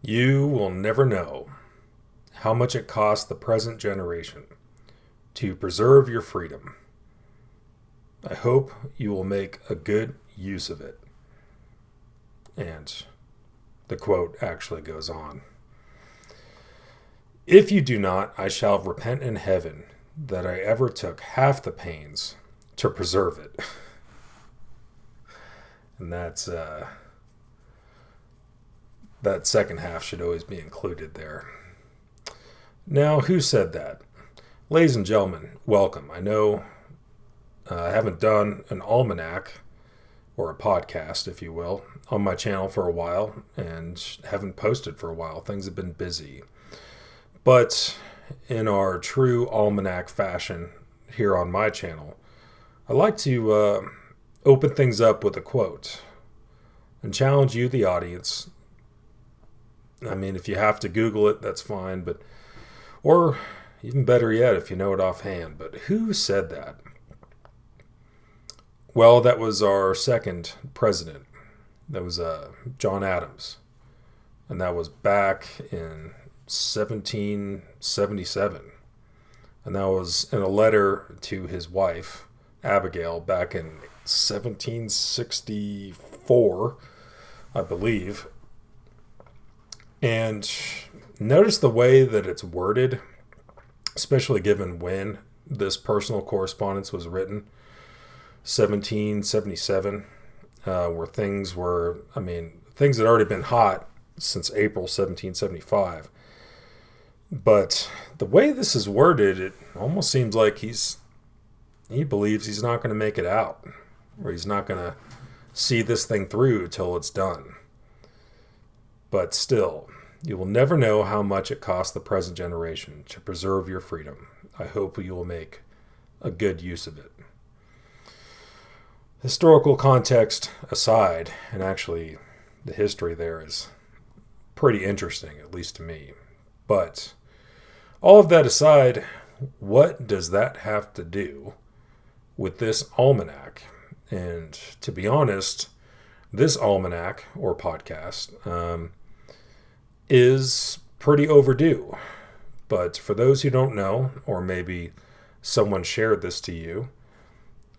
You will never know how much it costs the present generation to preserve your freedom. I hope you will make a good use of it. And the quote actually goes on. If you do not, I shall repent in heaven that I ever took half the pains to preserve it. And that second half should always be included there. Now, who said that? Ladies and gentlemen, welcome. I know I haven't done an almanac, or a podcast, if you will, on my channel for a while, and haven't posted for a while. Things have been busy. But in our true almanac fashion here on my channel, I like to open things up with a quote and challenge you, the audience. I mean, if you have to Google it, that's fine, or even better yet, if you know it offhand. But who said that? Well, that was our second president. That was John Adams. And that was back in 1777. And that was in a letter to his wife, Abigail, back in 1764, I believe. And notice the way that it's worded, especially given when this personal correspondence was written, 1777, where things had already been hot since April 1775. But the way this is worded, it almost seems like he believes he's not going to make it out, or he's not going to see this thing through till it's done. But still, you will never know how much it costs the present generation to preserve your freedom. I hope you will make a good use of it. Historical context aside, and actually the history there is pretty interesting, at least to me. But all of that aside, what does that have to do with this almanac? And to be honest, this almanac or podcast is pretty overdue. But for those who don't know, or maybe someone shared this to you,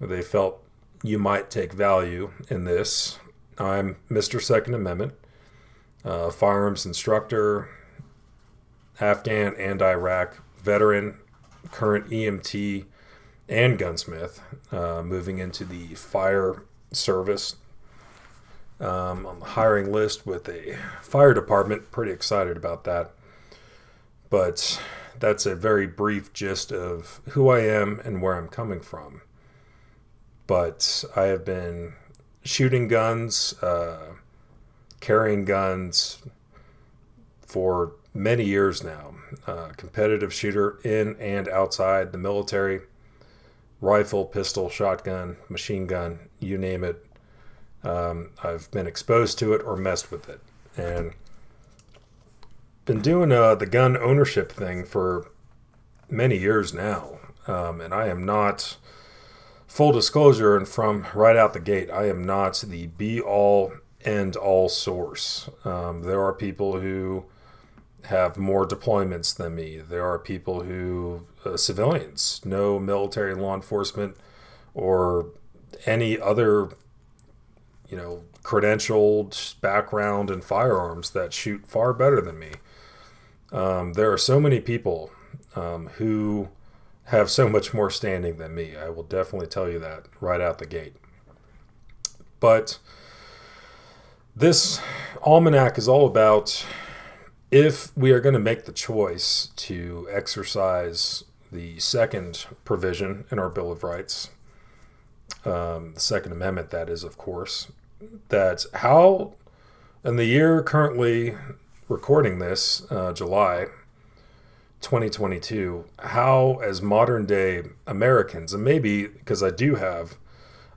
they felt you might take value in this. I'm Mr. Second Amendment, firearms instructor, Afghan and Iraq veteran, current EMT and gunsmith, moving into the fire service, on the hiring list with a fire department. Pretty excited about that. But that's a very brief gist of who I am and where I'm coming from. But I have been shooting guns, carrying guns for many years now. Competitive shooter in and outside the military. Rifle, pistol, shotgun, machine gun, you name it. I've been exposed to it or messed with it. And been doing the gun ownership thing for many years now. And I am not... Full disclosure, and from right out the gate, I am not the be-all, end-all source. There are people who have more deployments than me. There are people who, civilians, no military law enforcement or any other, credentialed background in firearms that shoot far better than me. There are so many people who have so much more standing than me. I will definitely tell you that right out the gate. But this almanac is all about, if we are going to make the choice to exercise the second provision in our Bill of Rights, the Second Amendment, that is, of course, that how, in the year currently recording this, July 2022, how as modern day Americans, and maybe because I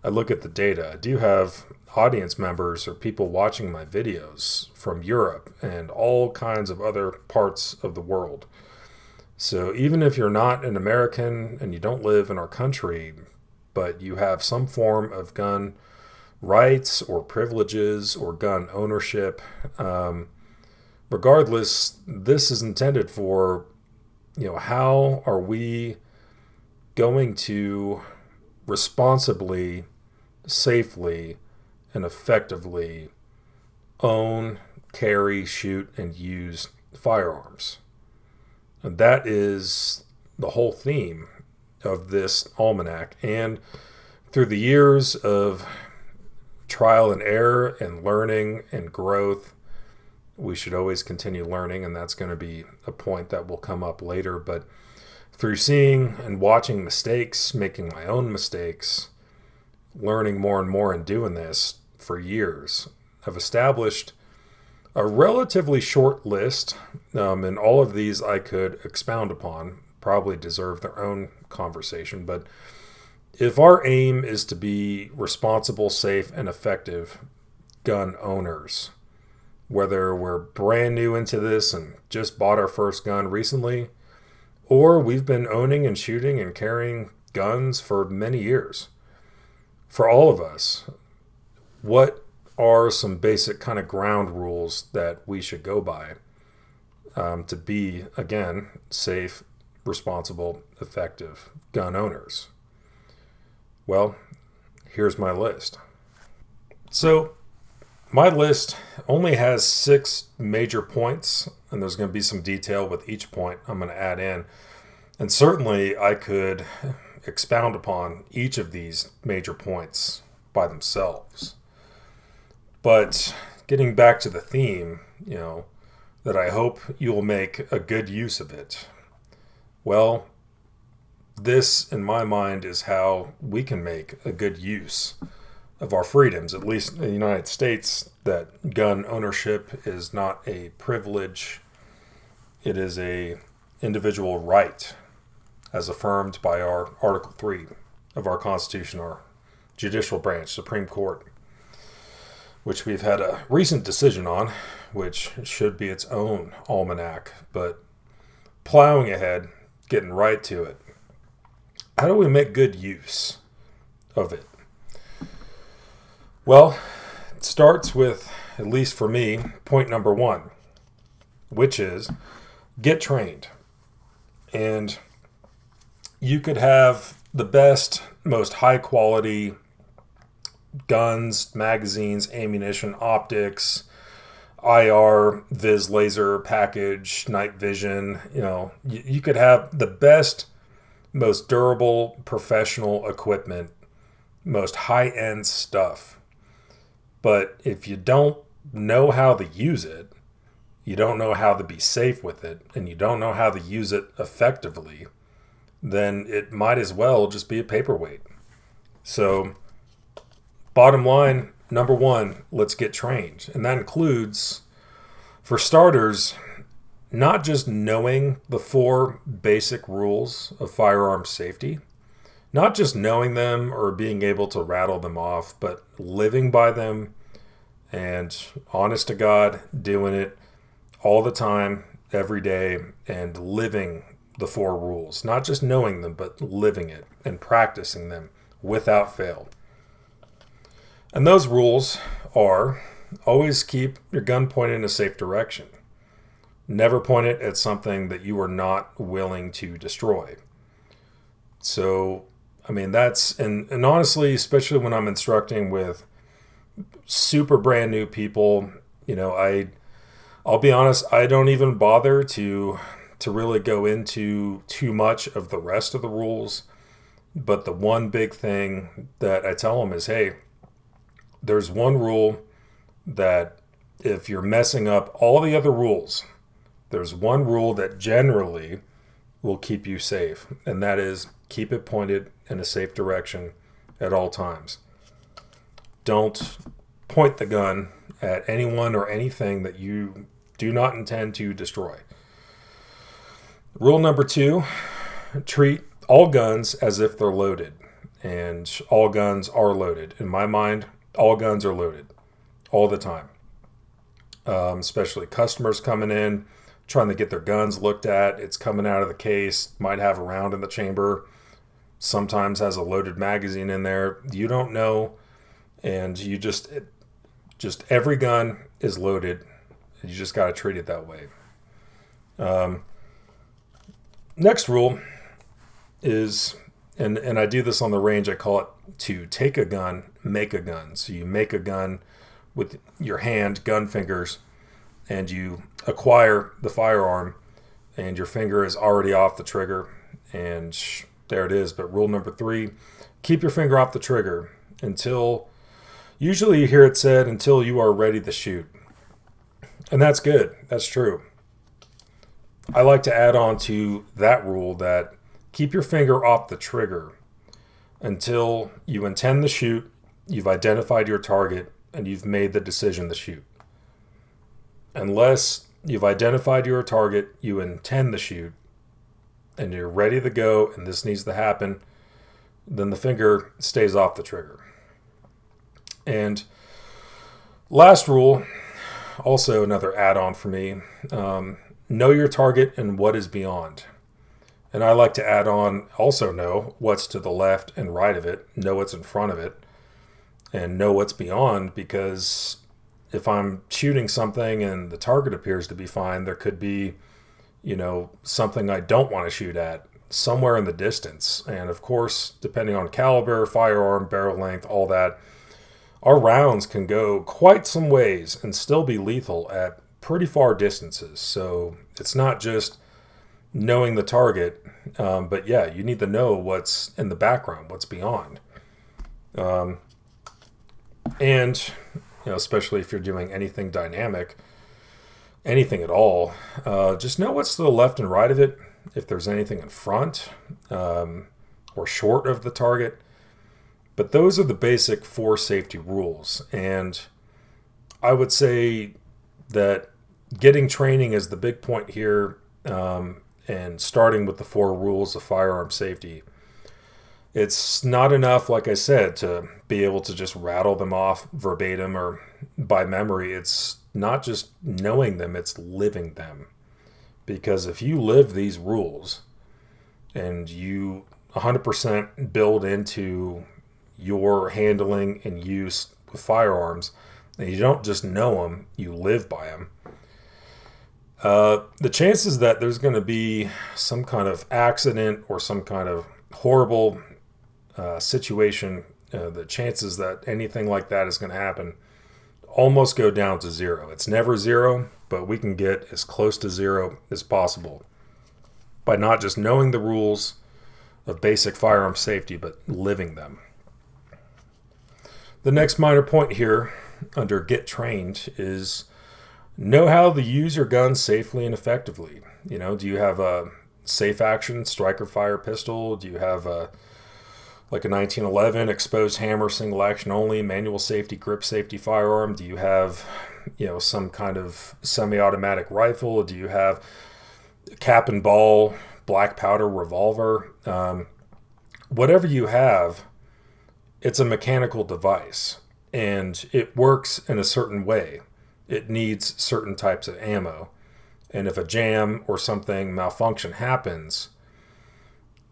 look at the data, I do have audience members or people watching my videos from Europe and all kinds of other parts of the world. So even if you're not an American and you don't live in our country, but you have some form of gun rights or privileges or gun ownership, regardless, this is intended for, how are we going to responsibly, safely, and effectively own, carry, shoot, and use firearms. And that is the whole theme of this almanac. And through the years of trial and error and learning and growth, we should always continue learning, and that's going to be a point that will come up later. But through seeing and watching mistakes, making my own mistakes, learning more and more and doing this for years, I've established a relatively short list, and all of these I could expound upon, probably deserve their own conversation. But if our aim is to be responsible, safe, and effective gun owners, whether we're brand new into this and just bought our first gun recently, or we've been owning and shooting and carrying guns for many years, for all of us, what are some basic kind of ground rules that we should go by to be, again, safe, responsible, effective gun owners? Well, here's my list. So my list only has 6 major points, and there's going to be some detail with each point I'm going to add in. And certainly I could expound upon each of these major points by themselves. But getting back to the theme, that I hope you'll make a good use of it. Well, this, in my mind, is how we can make a good use of our freedoms, at least in the United States, that gun ownership is not a privilege. It is a individual right, as affirmed by our Article 3 of our Constitution, our judicial branch, Supreme Court, which we've had a recent decision on, which should be its own almanac. But plowing ahead, getting right to it. How do we make good use of it? Well, it starts with, at least for me, point number 1, which is get trained. And you could have the best, most high quality guns, magazines, ammunition, optics, IR, vis laser package, night vision. You could have the best, most durable, professional equipment, most high-end stuff. But if you don't know how to use it, you don't know how to be safe with it, and you don't know how to use it effectively, then it might as well just be a paperweight. So, bottom line, number 1, let's get trained. And that includes, for starters, not just knowing the 4 basic rules of firearm safety, not just knowing them or being able to rattle them off, but living by them and, honest to God, doing it all the time, every day, and living the 4 rules. Not just knowing them, but living it and practicing them without fail. And those rules are: always keep your gun pointed in a safe direction. Never point it at something that you are not willing to destroy. So, that's, and honestly, especially when I'm instructing with super brand new people, I'll be honest, I don't even bother to really go into too much of the rest of the rules. But the one big thing that I tell them is, hey, there's one rule that if you're messing up all the other rules, there's one rule that generally will keep you safe, and that is keep it pointed in a safe direction at all times. Don't point the gun at anyone or anything that you do not intend to destroy. Rule number 2, treat all guns as if they're loaded, and all guns are loaded. In my mind, all guns are loaded all the time, especially customers coming in, trying to get their guns looked at. It's coming out of the case, might have a round in the chamber, sometimes has a loaded magazine in there. You don't know, and you just every gun is loaded You just got to treat it that way. Next rule is, and I do this on the range, I call it to take a gun, make a gun. So you make a gun with your hand, gun fingers, and you acquire the firearm, and your finger is already off the trigger, and there it is. But rule number 3, keep your finger off the trigger until, usually you hear it said, until you are ready to shoot. And that's good. That's true. I like to add on to that rule that keep your finger off the trigger until you intend to shoot, you've identified your target, and you've made the decision to shoot. Unless you've identified your target, you intend to shoot, and you're ready to go, and this needs to happen, then the finger stays off the trigger. And last rule, also another add-on for me, know your target and what is beyond. And I like to add on, also know what's to the left and right of it, know what's in front of it, and know what's beyond, because if I'm shooting something and the target appears to be fine, there could be, something I don't want to shoot at somewhere in the distance. And of course, depending on caliber, firearm, barrel length, all that, our rounds can go quite some ways and still be lethal at pretty far distances. So it's not just knowing the target, but yeah, you need to know what's in the background, what's beyond. And especially if you're doing anything dynamic, anything at all, just know what's to the left and right of it, if there's anything in front or short of the target. But those are the basic 4 safety rules. And I would say that getting training is the big point here, and starting with the 4 rules of firearm safety. It's not enough, like I said, to be able to just rattle them off verbatim or by memory. It's not just knowing them, it's living them. Because if you live these rules and you 100% build into your handling and use with firearms, and you don't just know them, you live by them, the chances that there's going to be some kind of accident or some kind of horrible situation, the chances that anything like that is going to happen almost go down to 0. It's never 0, but we can get as close to 0 as possible by not just knowing the rules of basic firearm safety, but living them. The next minor point here under get trained is know how to use your gun safely and effectively. Do you have a safe action striker fire pistol? Do you have like a 1911 exposed hammer, single action only, manual safety, grip safety firearm? Do you have, some kind of semi-automatic rifle? Do you have cap and ball, black powder revolver? Whatever you have, it's a mechanical device, and it works in a certain way. It needs certain types of ammo. And if a jam or something malfunction happens,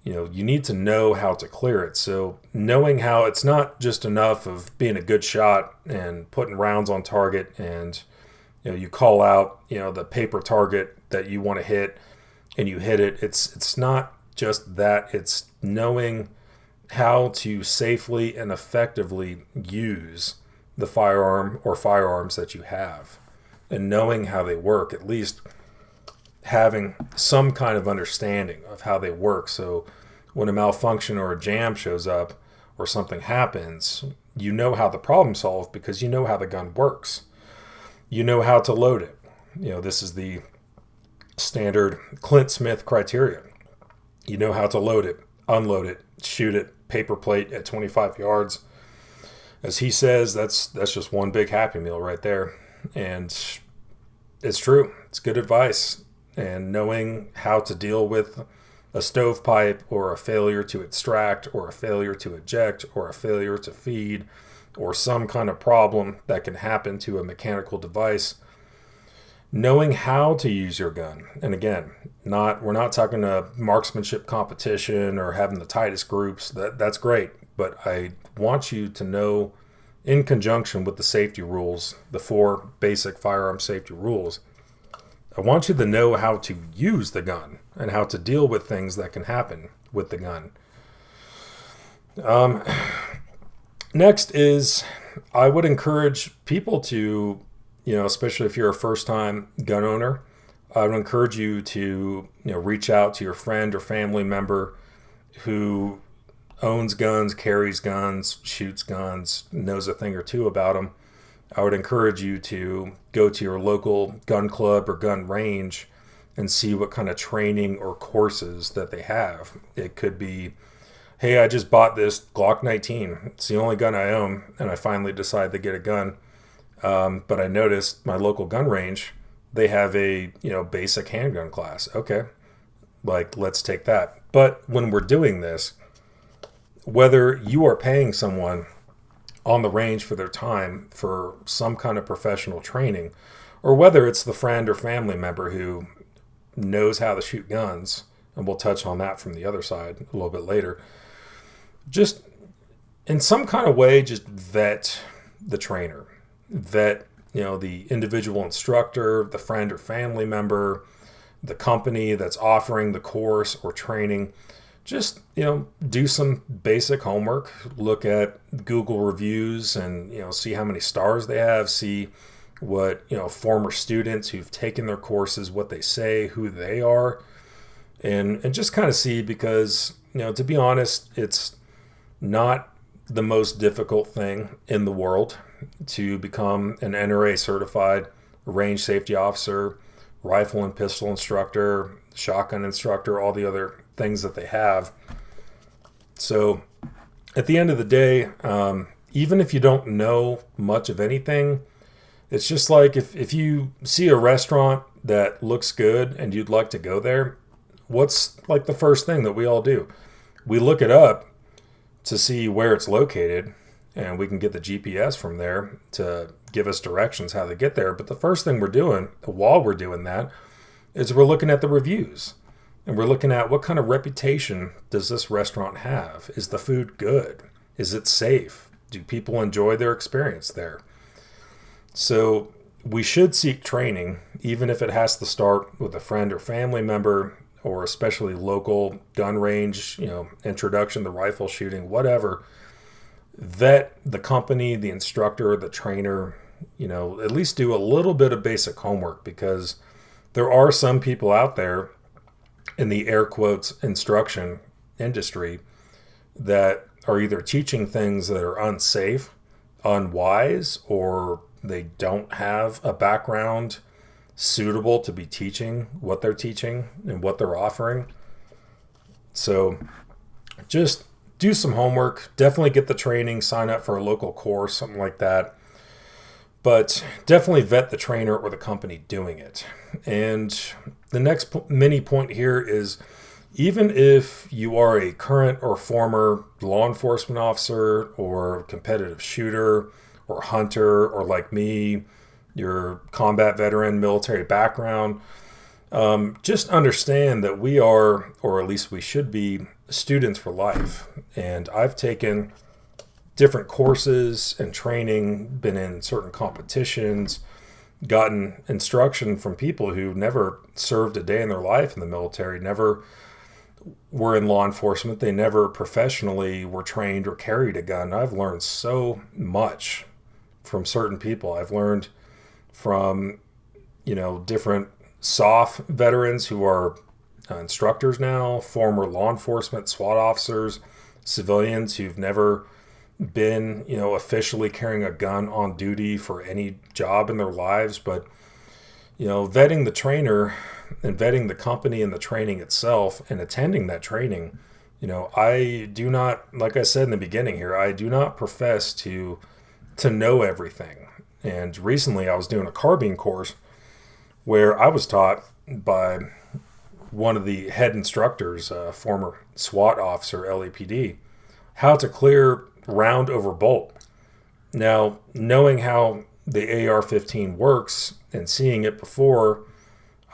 you need to know how to clear it. So knowing how, it's not just enough of being a good shot and putting rounds on target and, you call out, the paper target that you want to hit and you hit it. It's not just that. It's knowing how to safely and effectively use the firearm or firearms that you have, and knowing how they work, at least having some kind of understanding of how they work. So when a malfunction or a jam shows up or something happens, you know how the problem solved because you know how the gun works. You know how to load it. This is the standard Clint Smith criteria. You know how to load it, unload it, shoot it, paper plate at 25 yards. As he says, that's just one big Happy Meal right there. And it's true. It's good advice. And knowing how to deal with a stovepipe or a failure to extract or a failure to eject or a failure to feed or some kind of problem that can happen to a mechanical device, knowing how to use your gun. And again, we're not talking a marksmanship competition or having the tightest groups. That's great. But I want you to know in conjunction with the safety rules, the 4 basic firearm safety rules, I want you to know how to use the gun and how to deal with things that can happen with the gun. Next is, I would encourage people to, especially if you're a first-time gun owner, I would encourage you to, reach out to your friend or family member who owns guns, carries guns, shoots guns, knows a thing or two about them. I would encourage you to go to your local gun club or gun range and see what kind of training or courses that they have. It could be, hey, I just bought this Glock 19. It's the only gun I own, and I finally decided to get a gun. But I noticed my local gun range, they have a, basic handgun class. Okay, let's take that. But when we're doing this, whether you are paying someone on the range for their time for some kind of professional training, or whether it's the friend or family member who knows how to shoot guns, and we'll touch on that from the other side a little bit later, just in some kind of way, just vet the trainer, vet, the individual instructor, the friend or family member, the company that's offering the course or training. Just, do some basic homework, look at Google reviews and, see how many stars they have, see what, former students who've taken their courses, what they say, who they are, and just kind of see, because, to be honest, it's not the most difficult thing in the world to become an NRA certified range safety officer, rifle and pistol instructor, shotgun instructor, all the other things that they have. So at the end of the day, even if you don't know much of anything, it's just like if you see a restaurant that looks good and you'd like to go there, what's the first thing that we all do? We look it up to see where it's located, and we can get the GPS from there to give us directions how to get there. But the first thing we're doing while we're doing that is we're looking at the reviews. And we're looking at what kind of reputation does this restaurant have? Is the food good? Is it safe? Do people enjoy their experience there? So we should seek training, even if it has to start with a friend or family member, or especially local gun range, introduction to rifle shooting, whatever. Vet the company, the instructor, the trainer, at least do a little bit of basic homework, because there are some people out there in the air quotes instruction industry that are either teaching things that are unsafe, unwise, or they don't have a background suitable to be teaching what they're teaching and what they're offering. So just do some homework, definitely get the training, sign up for a local course, something like that. But definitely vet the trainer or the company doing it. And the next mini point here is, even if you are a current or former law enforcement officer or competitive shooter or hunter, or like me, you're combat veteran, military background, just understand that we are, or at least we should be, students for life. And I've taken different courses and training, been in certain competitions, gotten instruction from people who never served a day in their life in the military, never were in law enforcement, they never professionally were trained or carried a gun. I've learned so much from certain people. I've learned from, different SOF veterans who are instructors now, former law enforcement, SWAT officers, civilians who've never been, officially carrying a gun on duty for any job in their lives. But, vetting the trainer and vetting the company and the training itself and attending that training, I do not, like I said in the beginning here, I do not profess to know everything. And recently I was doing a carbine course where I was taught by one of the head instructors, a former SWAT officer, LAPD, how to clear round over bolt. Now, knowing how the AR-15 works and seeing it before,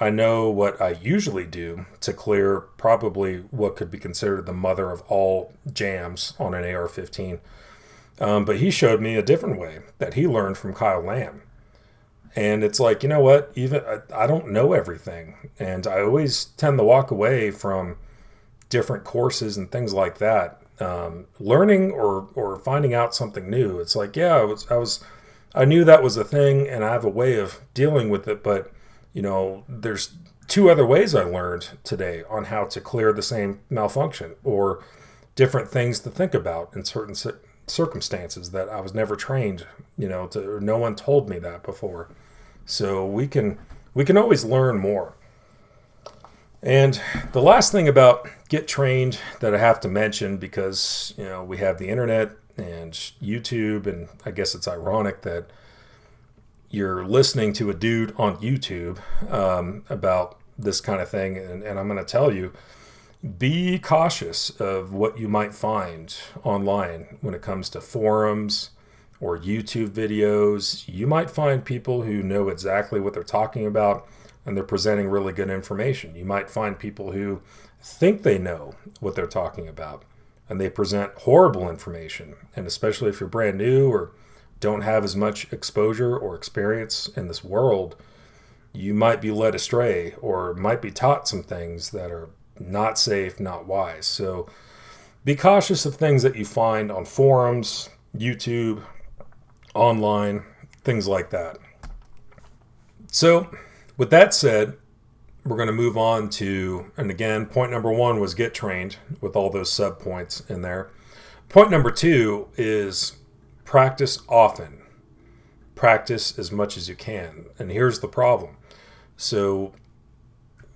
I know what I usually do to clear probably what could be considered the mother of all jams on an AR-15. But he showed me a different way that he learned from Kyle Lamb. And it's like, you know what? Even I don't know everything. And I always tend to walk away from different courses and things like that. Learning or finding out something new. It's like, yeah, I knew that was a thing and I have a way of dealing with it. But, there's two other ways I learned today on how to clear the same malfunction or different things to think about in certain circumstances that I was never trained, or no one told me that before. So we can always learn more. And the last thing about get trained that I have to mention, because we have the internet and YouTube, and I guess it's ironic that you're listening to a dude on YouTube about this kind of thing, and I'm going to tell you, be cautious of what you might find online when it comes to forums or YouTube videos. You might find people who know exactly what they're talking about and they're presenting really good information. You might find people who think they know what they're talking about and they present horrible information. And especially if you're brand new or don't have as much exposure or experience in this world, you might be led astray or might be taught some things that are not safe, not wise. So be cautious of things that you find on forums, YouTube, online, things like that. So with that said, we're going to move on to, and again, point number 1 was get trained with all those sub points in there. Point number 2 is practice often. Practice as much as you can. And here's the problem. So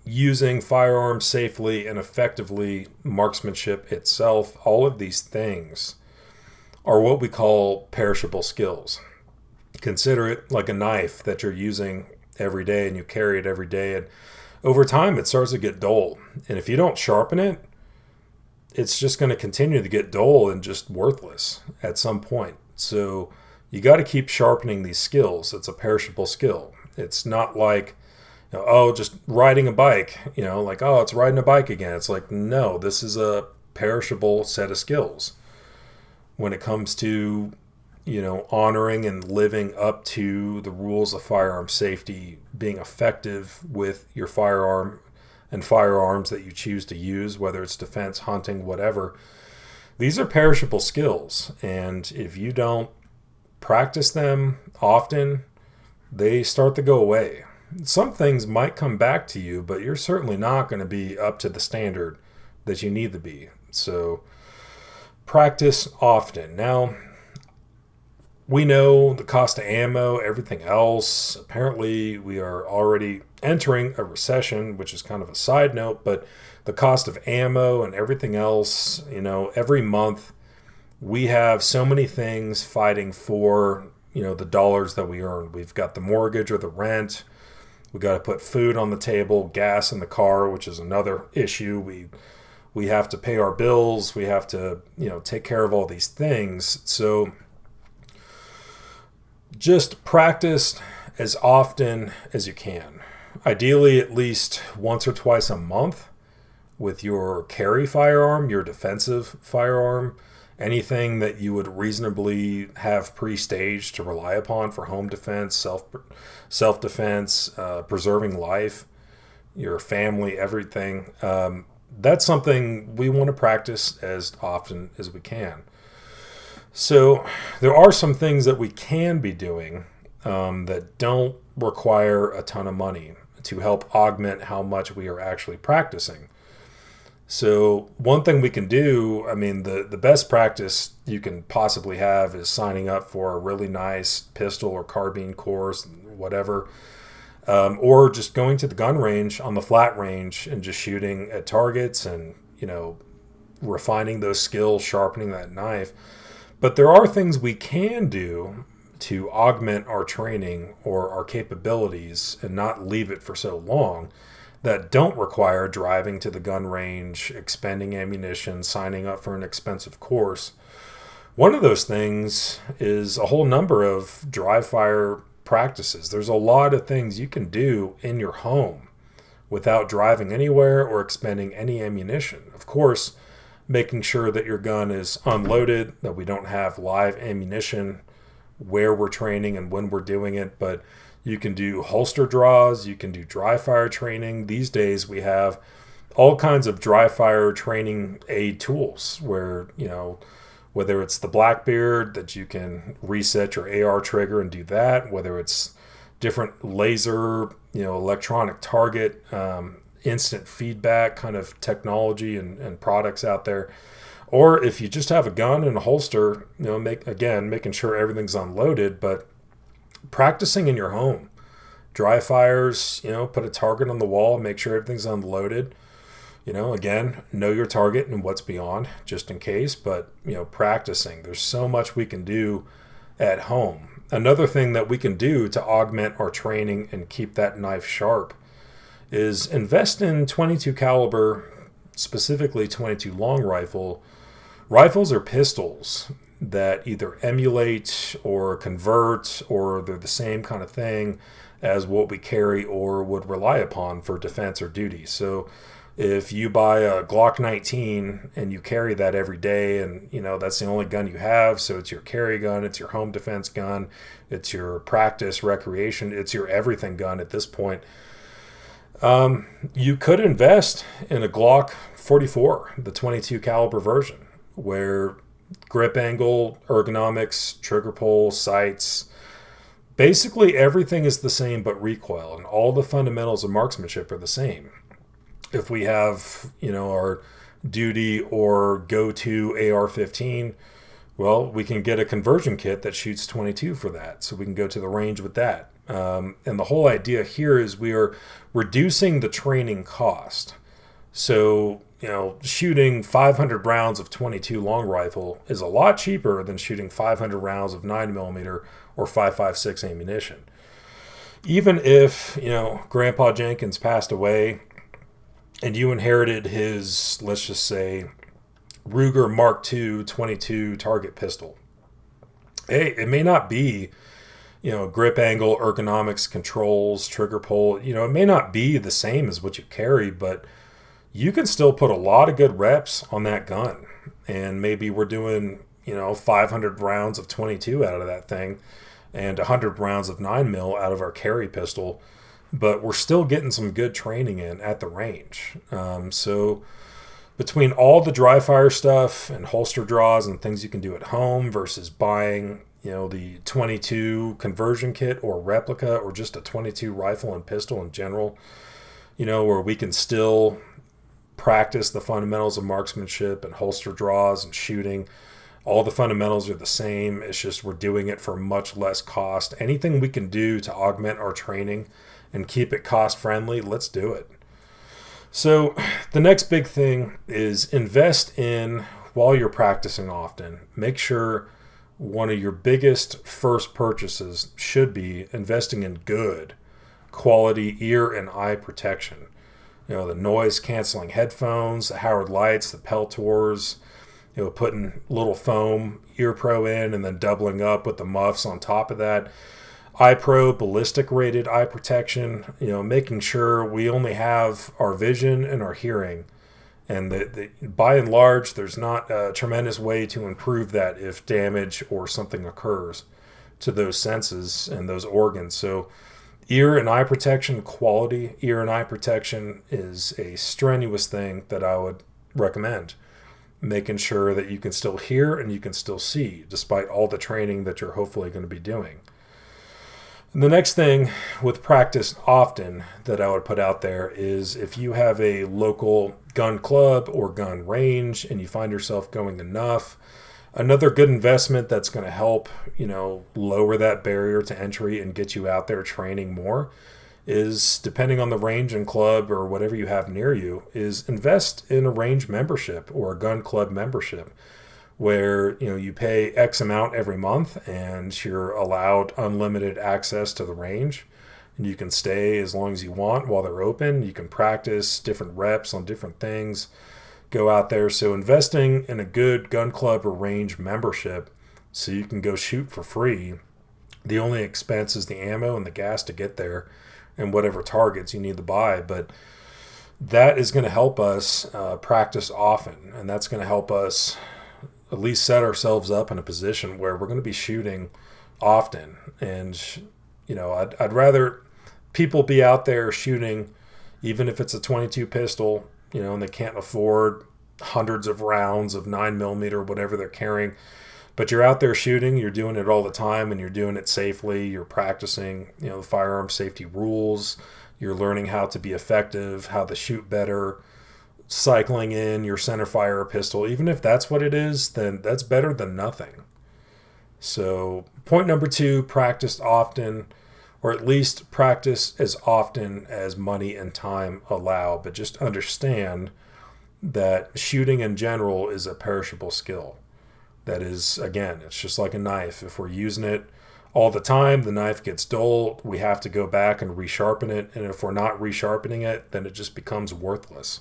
using firearms safely and effectively, marksmanship itself, all of these things are what we call perishable skills. Consider it like a knife that you're using every day and you carry it every day, and over time it starts to get dull. And if you don't sharpen it, it's just going to continue to get dull and just worthless at some point. So you got to keep sharpening these skills. It's a perishable skill. It's not like, just riding a bike, it's riding a bike again. It's like, no, this is a perishable set of skills. When it comes to, honoring and living up to the rules of firearm safety, being effective with your firearm and firearms that you choose to use, whether it's defense, hunting, whatever, these are perishable skills. And if you don't practice them often, they start to go away. Some things might come back to you, but you're certainly not going to be up to the standard that you need to be. So practice often. Now, we know the cost of ammo, everything else. Apparently, we are already entering a recession, which is kind of a side note, but the cost of ammo and everything else, every month we have so many things fighting for, the dollars that we earn. We've got the mortgage or the rent. We got to put food on the table, gas in the car, which is another issue. We have to pay our bills. We have to, take care of all these things. So just practice as often as you can. Ideally, at least once or twice a month with your carry firearm, your defensive firearm, anything that you would reasonably have pre-staged to rely upon for home defense, self-defense, preserving life, your family, everything. That's something we want to practice as often as we can. So there are some things that we can be doing that don't require a ton of money to help augment how much we are actually practicing. So one thing we can do, the best practice you can possibly have is signing up for a really nice pistol or carbine course, whatever, or just going to the gun range on the flat range and just shooting at targets and, refining those skills, sharpening that knife. But there are things we can do to augment our training or our capabilities and not leave it for so long that don't require driving to the gun range, expending ammunition, signing up for an expensive course. One of those things is a whole number of dry fire practices. There's a lot of things you can do in your home without driving anywhere or expending any ammunition. Of course, making sure that your gun is unloaded, that we don't have live ammunition where we're training and when we're doing it. But you can do holster draws, you can do dry fire training. These days we have all kinds of dry fire training aid tools where, whether it's the Blackbeard that you can reset your AR trigger and do that, whether it's different laser, electronic target, instant feedback kind of technology and products out there. Or if you just have a gun and a holster, making sure everything's unloaded, but practicing in your home. Dry fires, put a target on the wall, make sure everything's unloaded. Again, know your target and what's beyond, just in case, but, practicing. There's so much we can do at home. Another thing that we can do to augment our training and keep that knife sharp is invest in 22 caliber, specifically 22 long rifle. Rifles are pistols that either emulate or convert, or they're the same kind of thing as what we carry or would rely upon for defense or duty. So if you buy a Glock 19 and you carry that every day and, that's the only gun you have, so it's your carry gun, it's your home defense gun, it's your practice, recreation, it's your everything gun at this point, you could invest in a Glock 44, the 22 caliber version, where grip angle, ergonomics, trigger pull, sights, basically everything is the same but recoil, and all the fundamentals of marksmanship are the same. If we have, our duty or go-to AR-15, well, we can get a conversion kit that shoots 22 for that, so we can go to the range with that. And the whole idea here is we are reducing the training cost. So, shooting 500 rounds of 22 long rifle is a lot cheaper than shooting 500 rounds of 9mm or 5.56 ammunition. Even if, Grandpa Jenkins passed away and you inherited his, let's just say, Ruger Mark II 22 target pistol. Hey, it may not be, grip angle, ergonomics, controls, trigger pull, it may not be the same as what you carry, but you can still put a lot of good reps on that gun. And maybe we're doing, 500 rounds of 22 out of that thing and 100 rounds of 9mm out of our carry pistol, but we're still getting some good training in at the range. So between all the dry fire stuff and holster draws and things you can do at home versus buying, the 22 conversion kit or replica or just a 22 rifle and pistol in general, where we can still practice the fundamentals of marksmanship and holster draws and shooting. All the fundamentals are the same. It's just we're doing it for much less cost. Anything we can do to augment our training and keep it cost friendly, let's do it. So the next big thing is invest in, while you're practicing often, make sure one of your biggest first purchases should be investing in good quality ear and eye protection. The noise canceling headphones, the Howard Lights, the Peltors, putting little foam ear pro in and then doubling up with the muffs on top of that. iPro ballistic rated eye protection, making sure we only have our vision and our hearing. And by and large, there's not a tremendous way to improve that if damage or something occurs to those senses and those organs. So ear and eye protection, quality ear and eye protection is a strenuous thing that I would recommend. Making sure that you can still hear and you can still see despite all the training that you're hopefully going to be doing. And the next thing with practice often that I would put out there is if you have a local gun club or gun range and you find yourself going enough, another good investment that's going to help, lower that barrier to entry and get you out there training more is, depending on the range and club or whatever you have near you, is invest in a range membership or a gun club membership where, you pay X amount every month and you're allowed unlimited access to the range. And you can stay as long as you want while they're open. You can practice different reps on different things. Go out there. So investing in a good gun club or range membership so you can go shoot for free. The only expense is the ammo and the gas to get there and whatever targets you need to buy. But that is going to help us practice often, and that's going to help us at least set ourselves up in a position where we're going to be shooting often. And I'd rather people be out there shooting, even if it's a 22 pistol, and they can't afford hundreds of rounds of 9mm, whatever they're carrying. But you're out there shooting, you're doing it all the time, and you're doing it safely. You're practicing, the firearm safety rules. You're learning how to be effective, how to shoot better, cycling in your center fire pistol. Even if that's what it is, then that's better than nothing. So point number 2, practice often, or at least practice as often as money and time allow. But just understand that shooting in general is a perishable skill. That is, again, it's just like a knife. If we're using it all the time, the knife gets dull. We have to go back and resharpen it. And if we're not resharpening it, then it just becomes worthless.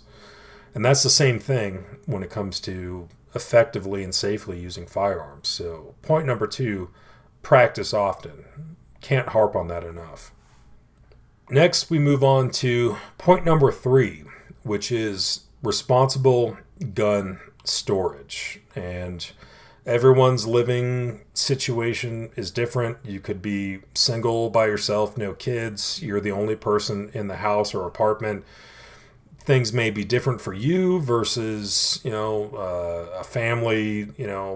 And that's the same thing when it comes to effectively and safely using firearms. So point number 2, practice often. Can't harp on that enough. Next, we move on to point number 3, which is responsible gun storage. And everyone's living situation is different. You could be single by yourself, no kids. You're the only person in the house or apartment. Things may be different for you versus, a family,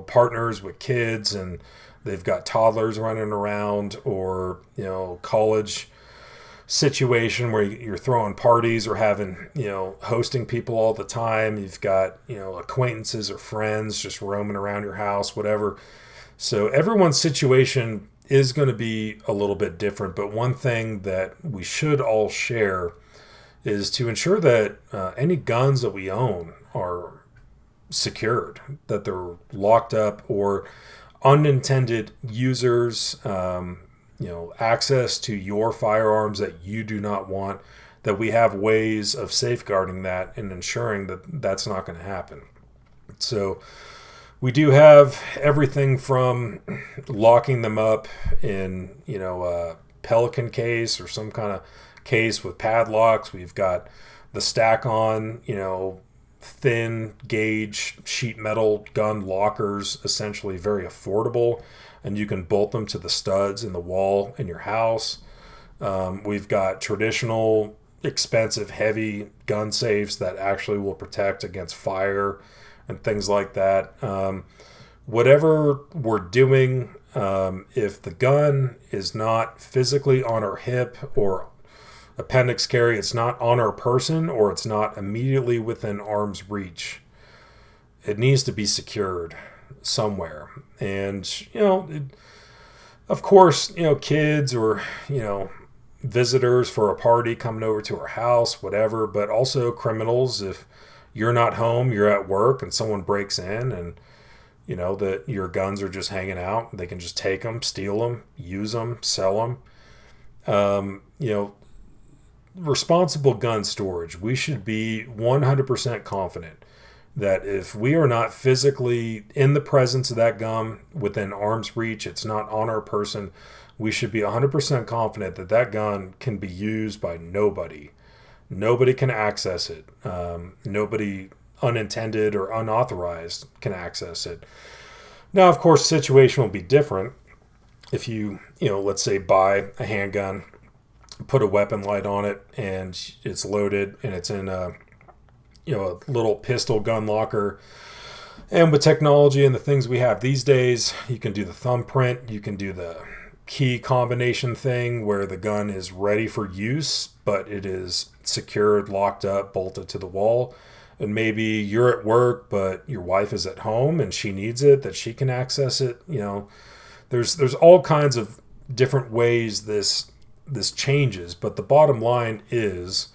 partners with kids and they've got toddlers running around, or, college situation where you're throwing parties or having, hosting people all the time. You've got, acquaintances or friends just roaming around your house, whatever. So everyone's situation is going to be a little bit different. But one thing that we should all share is to ensure that any guns that we own are secured, that they're locked up, or unintended users, access to your firearms that you do not want, that we have ways of safeguarding that and ensuring that that's not going to happen. So we do have everything from locking them up in, a Pelican case or some kind of case with padlocks. We've got the stack on, thin gauge sheet metal gun lockers, essentially very affordable, and you can bolt them to the studs in the wall in your house. We've got traditional, expensive, heavy gun safes that actually will protect against fire and things like that. Whatever we're doing, if the gun is not physically on our hip or appendix carry, it's not on our person, or it's not immediately within arm's reach, it needs to be secured somewhere. And, of course, kids or, visitors for a party coming over to our house, whatever, but also criminals. If you're not home, you're at work, and someone breaks in and, that your guns are just hanging out, they can just take them, steal them, use them, sell them. Responsible gun storage, we should be 100% confident that if we are not physically in the presence of that gun within arm's reach, it's not on our person, we should be 100% confident that that gun can be used by nobody. Nobody can access it. Nobody unintended or unauthorized can access it. Now, of course, the situation will be different if you, let's say buy a handgun, put a weapon light on it, and it's loaded and it's in a little pistol gun locker. And with technology and the things we have these days, you can do the thumbprint, you can do the key combination thing where the gun is ready for use, but it is secured, locked up, bolted to the wall. And maybe you're at work, but your wife is at home and she needs it, that she can access it. There's all kinds of different ways this changes, but the bottom line is,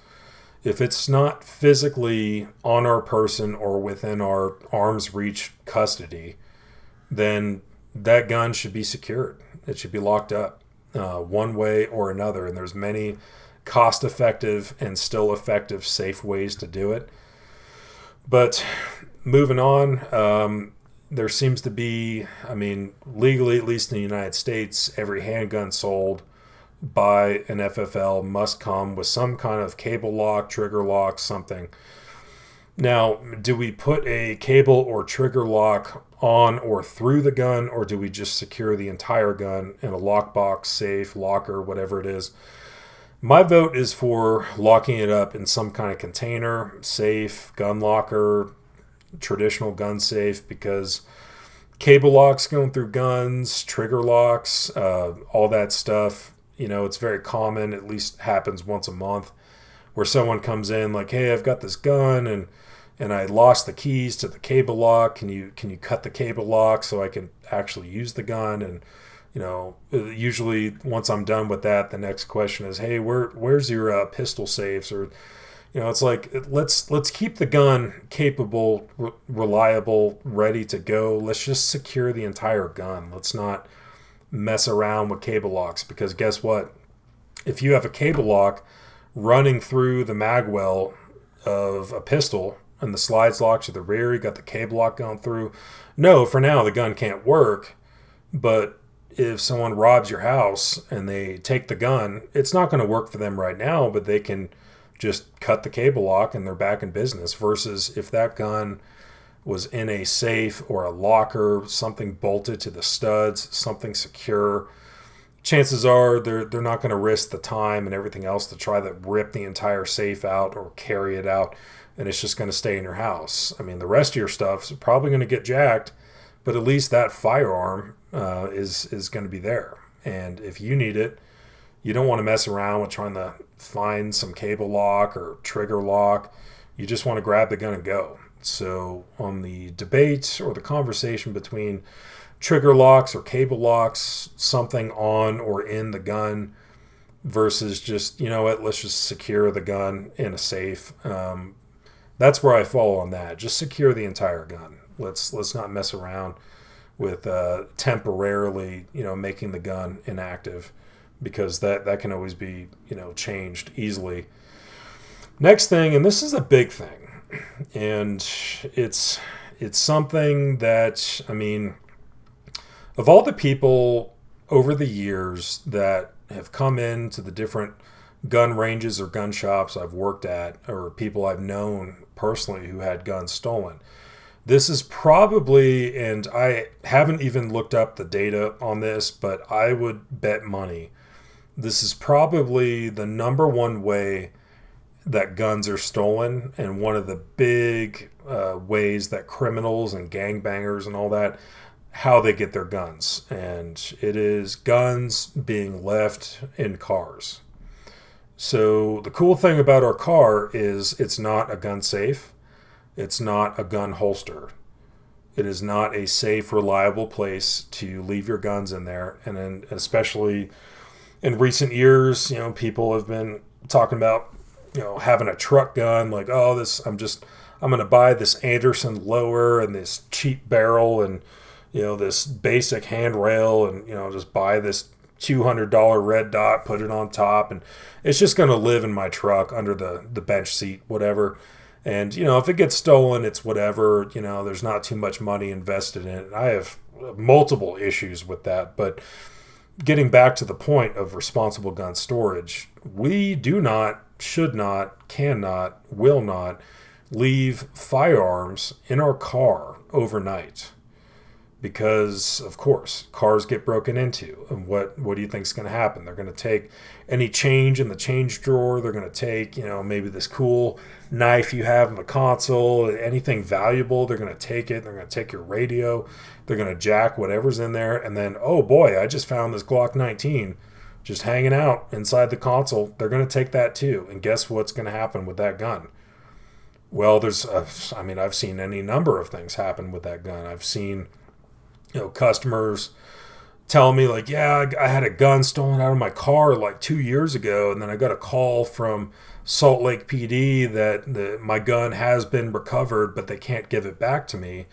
if it's not physically on our person or within our arm's reach custody, then that gun should be secured. It should be locked up one way or another. And there's many cost-effective and still effective, safe ways to do it. But moving on, there seems to be, legally, at least in the United States, every handgun sold buy an FFL must come with some kind of cable lock, trigger lock, something. Now, do we put a cable or trigger lock on or through the gun, or do we just secure the entire gun in a lockbox, safe, locker, whatever it is? My vote is for locking it up in some kind of container, safe, gun locker, traditional gun safe, because cable locks going through guns, trigger locks, all that stuff, it's very common, at least happens once a month, where someone comes in like, hey, I've got this gun and I lost the keys to the cable lock. Can you cut the cable lock so I can actually use the gun? And usually once I'm done with that, the next question is, hey, where's your pistol safes? Or it's like, let's keep the gun capable, reliable, ready to go. Let's just secure the entire gun. Let's not mess around with cable locks, because guess what? If you have a cable lock running through the mag well of a pistol and the slides lock to the rear, you got the cable lock going through. No, for now the gun can't work. But if someone robs your house and they take the gun, it's not going to work for them right now, but they can just cut the cable lock and they're back in business. Versus if that gun was in a safe or a locker, something bolted to the studs, something secure, chances are they're not going to risk the time and everything else to try to rip the entire safe out or carry it out, and it's just going to stay in your house. I mean, the rest of your stuff's probably going to get jacked, but at least that firearm is going to be there. And if you need it, you don't want to mess around with trying to find some cable lock or trigger lock. You just want to grab the gun and go. So on the debate or the conversation between trigger locks or cable locks, something on or in the gun, versus just, let's just secure the gun in a safe. That's where I fall on that. Just secure the entire gun. Let's not mess around with temporarily, making the gun inactive, because that can always be, changed easily. Next thing, and this is a big thing, and it's something that, of all the people over the years that have come into the different gun ranges or gun shops I've worked at, or people I've known personally who had guns stolen, this is probably, and I haven't even looked up the data on this, but I would bet money this is probably the number one way that guns are stolen, and one of the big ways that criminals and gangbangers and all that, how they get their guns. And it is guns being left in cars. So the cool thing about our car is it's not a gun safe. It's not a gun holster. It is not a safe, reliable place to leave your guns in there. And then especially in recent years, people have been talking about, having a truck gun, like, oh, I'm going to buy this Anderson lower and this cheap barrel and, this basic handrail and, just buy this $200 red dot, put it on top, and it's just going to live in my truck under the bench seat, whatever. And, if it gets stolen, it's whatever, there's not too much money invested in it. I have multiple issues with that, but getting back to the point of responsible gun storage, we do not, should not, cannot, will not leave firearms in our car overnight. Because, of course, cars get broken into. And what do you think is going to happen? They're going to take any change in the change drawer. They're going to take, maybe this cool knife you have in the console, anything valuable. They're going to take it. They're going to take your radio. They're going to jack whatever's in there. And then, oh boy, I just found this Glock 19 just hanging out inside the console. They're going to take that too. And guess what's going to happen with that gun? Well, I've seen any number of things happen with that gun. I've seen customers tell me like, yeah, I had a gun stolen out of my car like 2 years ago, and then I got a call from Salt Lake PD that my gun has been recovered, but they can't give it back to me.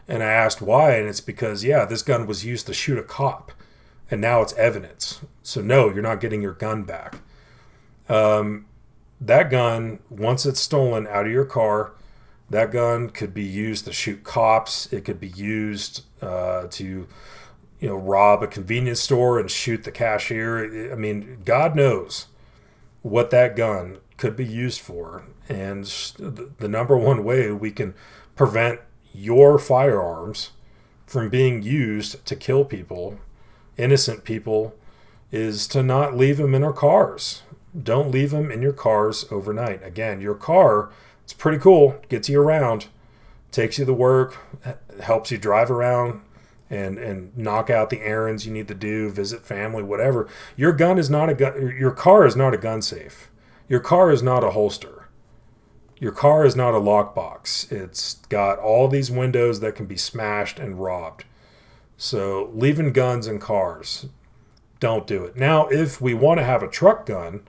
And I asked why, and it's because, this gun was used to shoot a cop, and now it's evidence. So no, you're not getting your gun back. That gun, once it's stolen out of your car, that gun could be used to shoot cops. It could be used to rob a convenience store and shoot the cashier. I mean, God knows what that gun could be used for. And the number one way we can prevent your firearms from being used to kill people, innocent people, is to not leave them in our cars. Don't leave them in your cars overnight. Again, your car, it's pretty cool, gets you around, takes you to work, helps you drive around and knock out the errands you need to do, visit family, whatever. Your gun is not a gun. Your car is not a gun safe. Your car is not a holster. Your car is not a lockbox. It's got all these windows that can be smashed and robbed. So leaving guns in cars, don't do it. Now, if we want to have a truck gun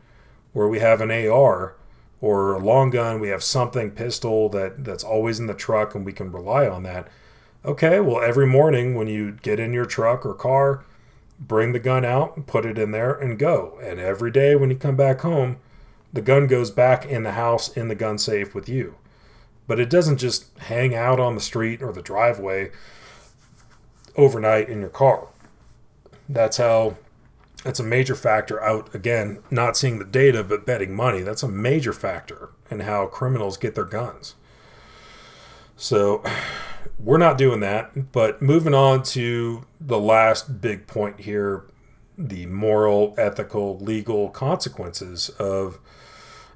where we have an AR or a long gun, we have something, pistol that's always in the truck and we can rely on that. Okay, well, every morning when you get in your truck or car, bring the gun out and put it in there and go. And every day when you come back home, the gun goes back in the house in the gun safe with you. But it doesn't just hang out on the street or the driveway overnight in your car. That's a major factor out, again, not seeing the data, but betting money. That's a major factor in how criminals get their guns. So we're not doing that. But moving on to the last big point here, the moral, ethical, legal consequences of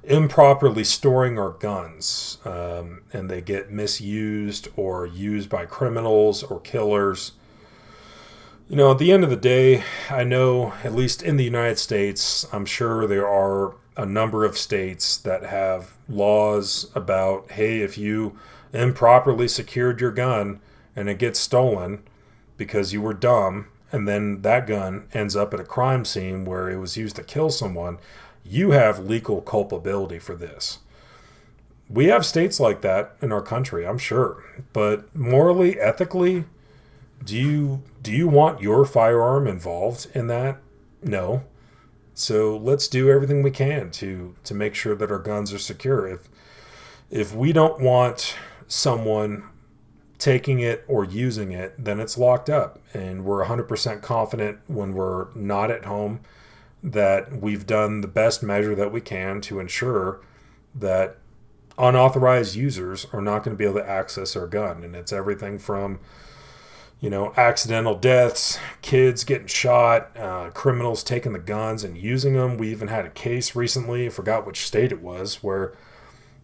improperly storing our guns, and they get misused or used by criminals or killers. At the end of the day, I know, at least in the United States, I'm sure there are a number of states that have laws about, hey, if you improperly secured your gun and it gets stolen because you were dumb, and then that gun ends up at a crime scene where it was used to kill someone, you have legal culpability for this. We have states like that in our country, I'm sure. But morally, ethically, do you want your firearm involved in that? No. So let's do everything we can to make sure that our guns are secure. If we don't want someone taking it or using it, then it's locked up. And we're 100% confident when we're not at home that we've done the best measure that we can to ensure that unauthorized users are not going to be able to access our gun. And it's everything from accidental deaths, kids getting shot, criminals taking the guns and using them. We even had a case recently, I forgot which state it was, where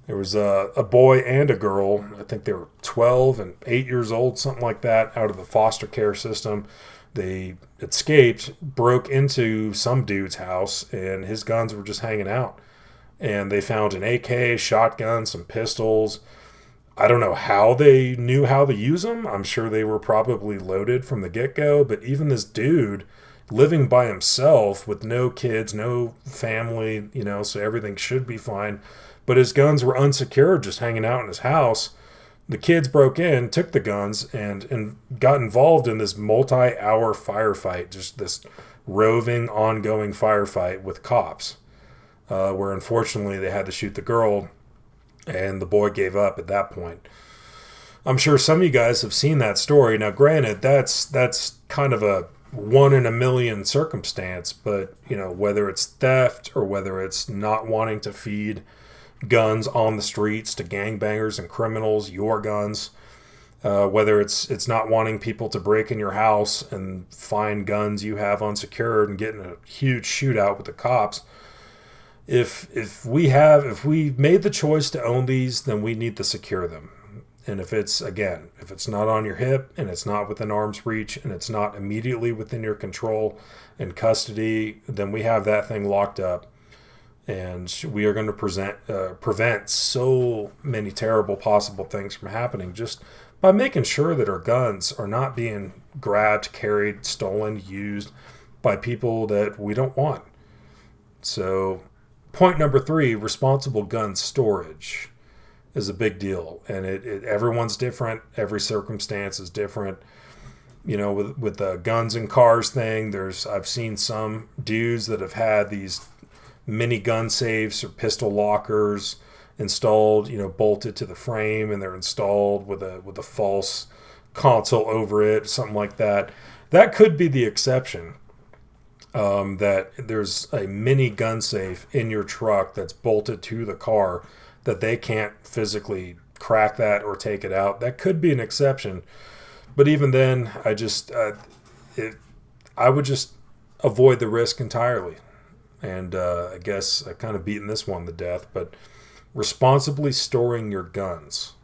there was a boy and a girl, I think they were 12 and 8 years old, something like that, out of the foster care system. They escaped, broke into some dude's house, and his guns were just hanging out. And they found an AK, shotgun, some pistols. I don't know how they knew how to use them. I'm sure they were probably loaded from the get-go. But even this dude living by himself with no kids, no family, so everything should be fine. But his guns were unsecured, just hanging out in his house. The kids broke in, took the guns, and got involved in this multi-hour firefight, just this roving, ongoing firefight with cops, where unfortunately they had to shoot the girl, and the boy gave up at that point. I'm sure some of you guys have seen that story. Now, granted, that's kind of a 1 in a million circumstance, but, whether it's theft or whether it's not wanting to feed guns on the streets to gangbangers and criminals, your guns, whether it's not wanting people to break in your house and find guns you have unsecured and get in a huge shootout with the cops. If we made the choice to own these, then we need to secure them. And if it's not on your hip and it's not within arm's reach and it's not immediately within your control and custody, then we have that thing locked up. And we are going to prevent so many terrible possible things from happening just by making sure that our guns are not being grabbed, carried, stolen, used by people that we don't want. So point number 3, responsible gun storage is a big deal. And everyone's different. Every circumstance is different. With the guns and cars thing, I've seen some dudes that have had these mini gun safes or pistol lockers installed, bolted to the frame, and they're installed with a false console over it, something like that. that could be the exception. That there's a mini gun safe in your truck that's bolted to the car that they can't physically crack that or take it out. That could be an exception. But even then, I would just avoid the risk entirely. And I guess I've kind of beaten this one to death, but responsibly storing your guns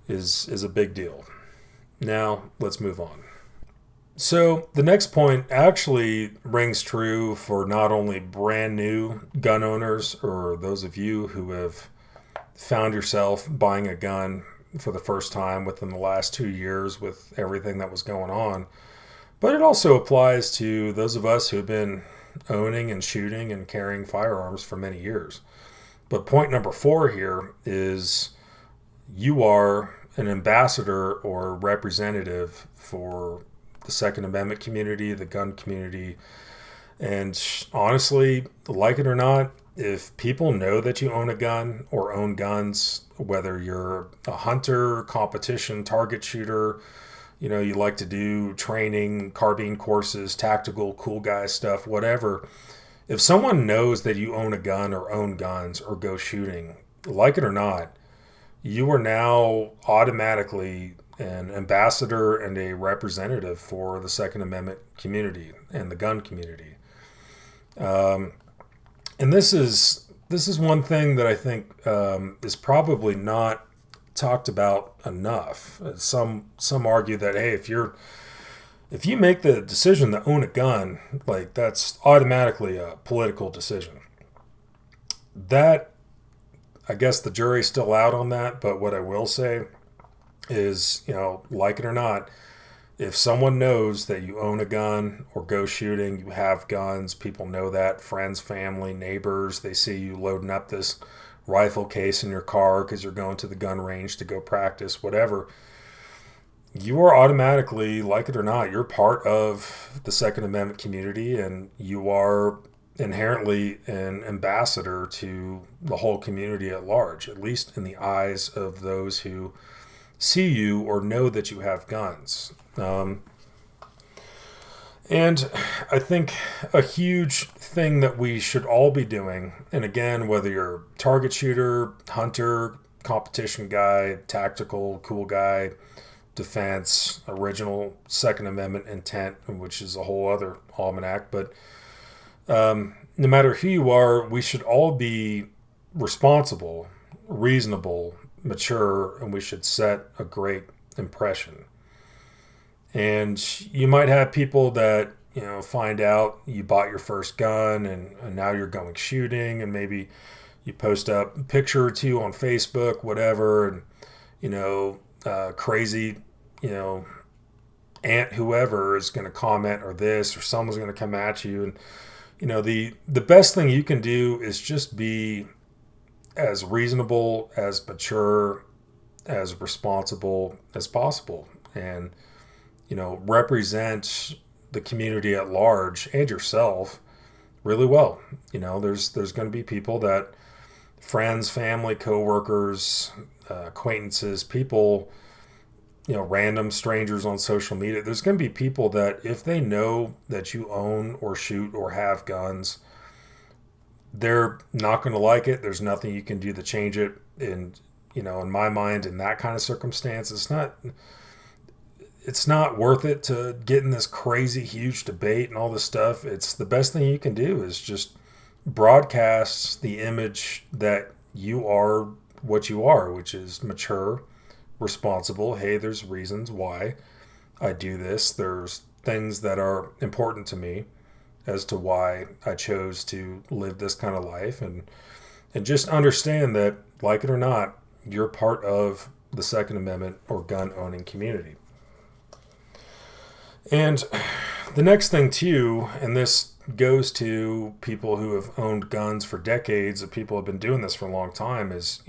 is a big deal. Now, let's move on. So the next point actually rings true for not only brand new gun owners or those of you who have found yourself buying a gun for the first time within the last 2 years with everything that was going on, but it also applies to those of us who have been owning and shooting and carrying firearms for many years. But point number 4 here is you are an ambassador or representative for the Second Amendment community, the gun community. And honestly, like it or not, if people know that you own a gun or own guns, whether you're a hunter, competition, target shooter, you like to do training, carbine courses, tactical, cool guy stuff, whatever. If someone knows that you own a gun or own guns or go shooting, like it or not, you are now automatically an ambassador and a representative for the Second Amendment community and the gun community. And this is one thing that I think is probably not talked about enough. Some argue that, hey, if you make the decision to own a gun, like that's automatically a political decision. That, I guess the jury's still out on that, but what I will say is, like it or not, if someone knows that you own a gun or go shooting, you have guns, people know that, friends, family, neighbors, they see you loading up this rifle case in your car because you're going to the gun range to go practice, whatever, you are automatically, like it or not, you're part of the Second Amendment community, and you are inherently an ambassador to the whole community at large, at least in the eyes of those who see you or know that you have guns. And I think a huge thing that we should all be doing, and again, whether you're target shooter, hunter, competition guy, tactical, cool guy, defense, original Second Amendment intent, which is a whole other almanac, but no matter who you are, we should all be responsible, reasonable, mature, and we should set a great impression. And you might have people that, find out you bought your first gun and now you're going shooting, and maybe you post up a picture or two on Facebook, whatever, and, crazy, aunt whoever is going to comment or this, or someone's going to come at you. And, the best thing you can do is just be as reasonable, as mature, as responsible as possible, and represent the community at large and yourself really well. There's going to be people that, friends, family, coworkers, acquaintances, people, random strangers on social media. There's going to be people that if they know that you own or shoot or have guns, they're not going to like it. There's nothing you can do to change it. And, in my mind, in that kind of circumstance, it's not worth it to get in this crazy, huge debate and all this stuff. It's the best thing you can do is just broadcast the image that you are what you are, which is mature, responsible. Hey, there's reasons why I do this. There's things that are important to me as to why I chose to live this kind of life, and just understand that, like it or not, you're part of the Second Amendment or gun owning community. And the next thing too, and this goes to people who have owned guns for decades, and people have been doing this for a long time, is,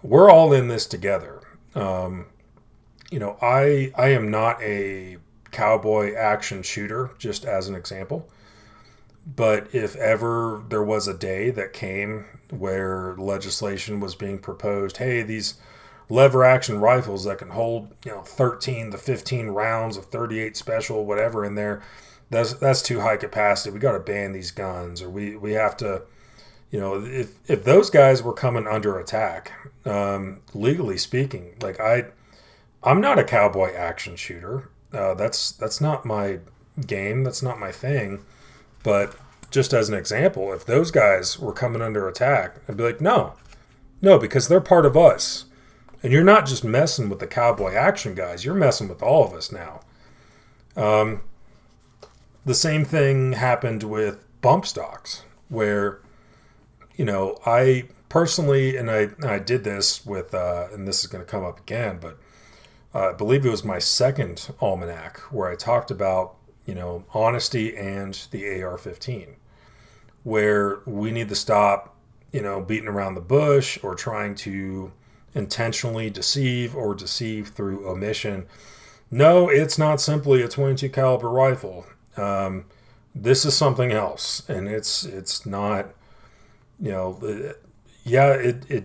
we're all in this together. I am not a cowboy action shooter, just as an example. But if ever there was a day that came where legislation was being proposed, hey, these lever action rifles that can hold 13 to 15 rounds of 38 special whatever in there. That's too high capacity. We got to ban these guns, or we have to, if those guys were coming under attack, legally speaking, like I'm not a cowboy action shooter. That's not my game. That's not my thing. But just as an example, if those guys were coming under attack, I'd be like, no, because they're part of us. And you're not just messing with the cowboy action guys. You're messing with all of us now. The same thing happened with bump stocks, where, I personally, and I did this with, and this is going to come up again, but I believe it was my second Almanack where I talked about, honesty and the AR-15, where we need to stop, beating around the bush or trying to intentionally deceive or deceive through omission. No, it's not simply a 22 caliber rifle. This is something else, and it's not, it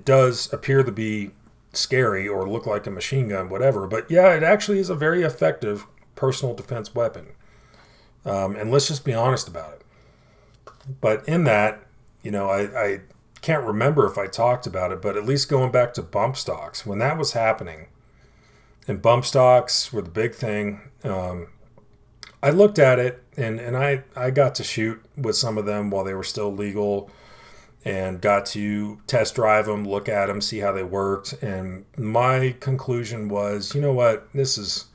does appear to be scary or look like a machine gun, whatever, but yeah, it actually is a very effective personal defense weapon. And let's just be honest about it. But in that, I can't remember if I talked about it, but at least going back to bump stocks, when that was happening, and bump stocks were the big thing, I looked at it, and I got to shoot with some of them while they were still legal, and got to test drive them, look at them, see how they worked. And my conclusion was, you know what, this is,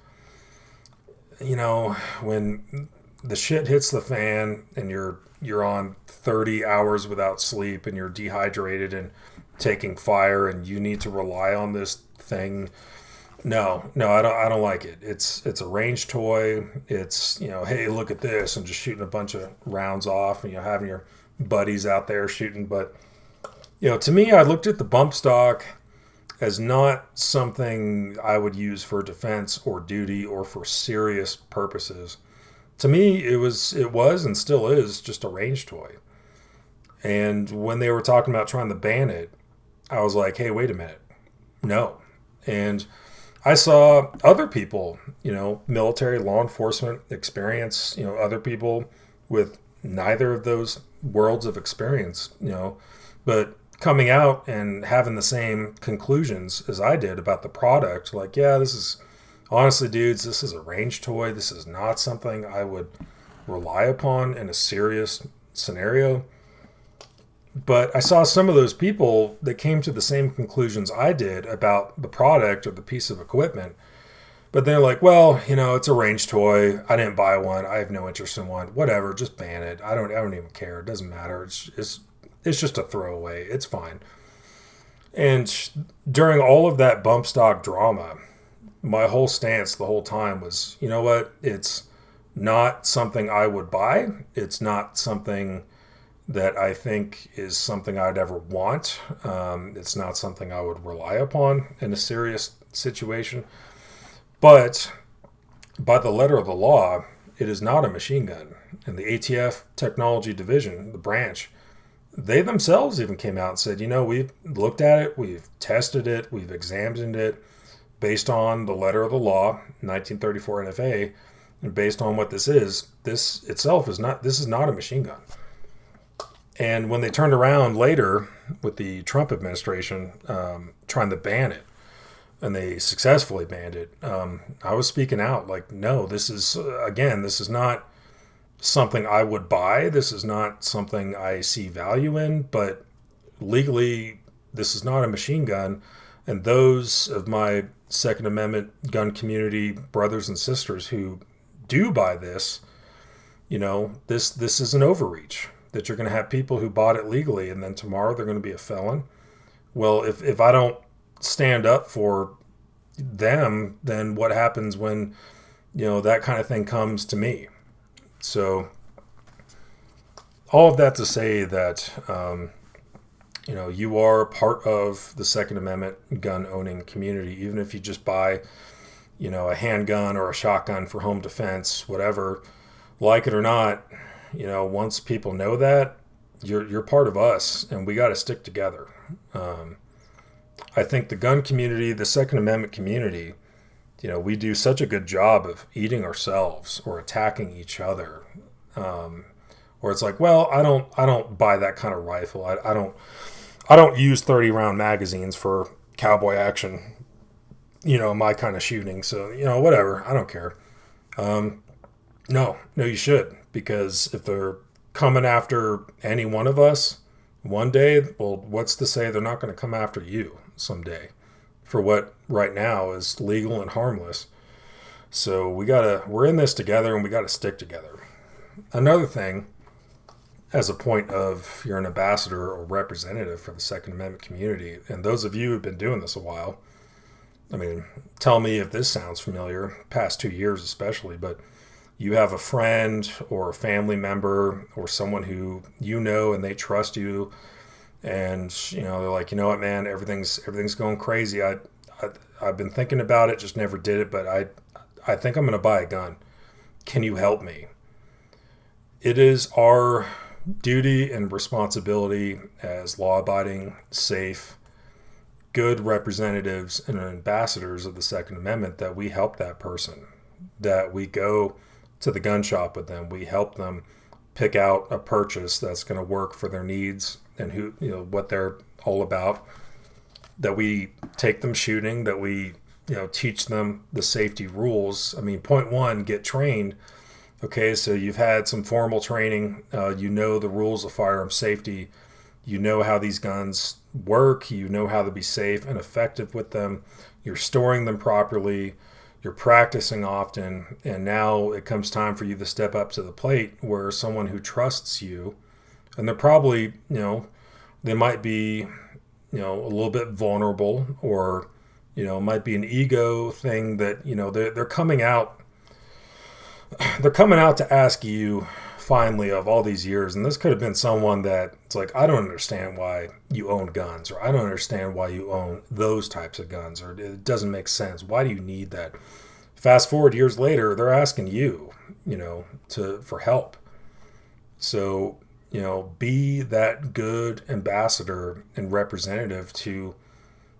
when the shit hits the fan and you're on 30 hours without sleep and you're dehydrated and taking fire and you need to rely on this thing. No, I don't like it. It's a range toy. It's, hey, look at this, and just shooting a bunch of rounds off and, having your buddies out there shooting. But, to me, I looked at the bump stock as not something I would use for defense or duty or for serious purposes. To me, it was and still is just a range toy. And when they were talking about trying to ban it, I was like, hey, wait a minute. No. And I saw other people, military, law enforcement experience, other people with neither of those worlds of experience, but coming out and having the same conclusions as I did about the product. Like, yeah, honestly, dudes, this is a range toy. This is not something I would rely upon in a serious scenario. But I saw some of those people that came to the same conclusions I did about the product or the piece of equipment. But they're like, well, it's a range toy. I didn't buy one. I have no interest in one. Whatever, just ban it. I don't even care. It doesn't matter. It's just a throwaway. It's fine. And during all of that bump stock drama, my whole stance the whole time was, you know what? It's not something I would buy. It's not something that I think is something I'd ever want. It's not something I would rely upon in a serious situation. But by the letter of the law, it is not a machine gun. And the ATF Technology Division, the branch, they themselves even came out and said, we've looked at it, we've tested it, we've examined it based on the letter of the law, 1934 NFA, and based on what this itself is not a machine gun. And when they turned around later with the Trump administration trying to ban it, and they successfully banned it, I was speaking out like, no, this is not something I would buy. This is not something I see value in, but legally, this is not a machine gun. And those of my Second Amendment gun community brothers and sisters who do buy this, this is an overreach. That you're going to have people who bought it legally and then tomorrow they're going to be a felon. Well, if I don't stand up for them, then what happens when, that kind of thing comes to me? So all of that to say that, you are part of the Second Amendment gun owning community, even if you just buy, a handgun or a shotgun for home defense, whatever, like it or not. Once people know that, you're part of us, and we got to stick together. I think the gun community, the Second Amendment community, we do such a good job of eating ourselves or attacking each other. Or it's like, well, I don't buy that kind of rifle. I don't use 30-round magazines for cowboy action, my kind of shooting. So, whatever. I don't care. No, you should. Because if they're coming after any one of us one day, well, what's to say they're not going to come after you someday for what right now is legal and harmless. So we're in this together, and we got to stick together. Another thing, as a point of you're an ambassador or representative for the Second Amendment community, and those of you who've been doing this a while, I mean, tell me if this sounds familiar, past 2 years especially, but you have a friend or a family member or someone who and they trust you, and they're like, you know what, man, everything's going crazy. I've been thinking about it, just never did it, but I think I'm going to buy a gun. Can you help me? It is our duty and responsibility as law-abiding, safe, good representatives and ambassadors of the Second Amendment that we help that person, that we go to the gun shop with them. We help them pick out a purchase that's going to work for their needs and what they're all about, that we take them shooting, that we teach them the safety rules. I mean, point one, get trained. Okay, so you've had some formal training. The rules of firearm safety. You know how these guns work. You know how to be safe and effective with them. You're storing them properly. You're practicing often. And now it comes time for you to step up to the plate where someone who trusts you, and they're probably, they might be, a little bit vulnerable, or, it might be an ego thing that, they're coming out. They're coming out to ask you finally of all these years, and this could have been someone that it's like, I don't understand why you own guns, or I don't understand why you own those types of guns, or it doesn't make sense. Why do you need that? Fast forward years later, they're asking you, for help. So, be that good ambassador and representative to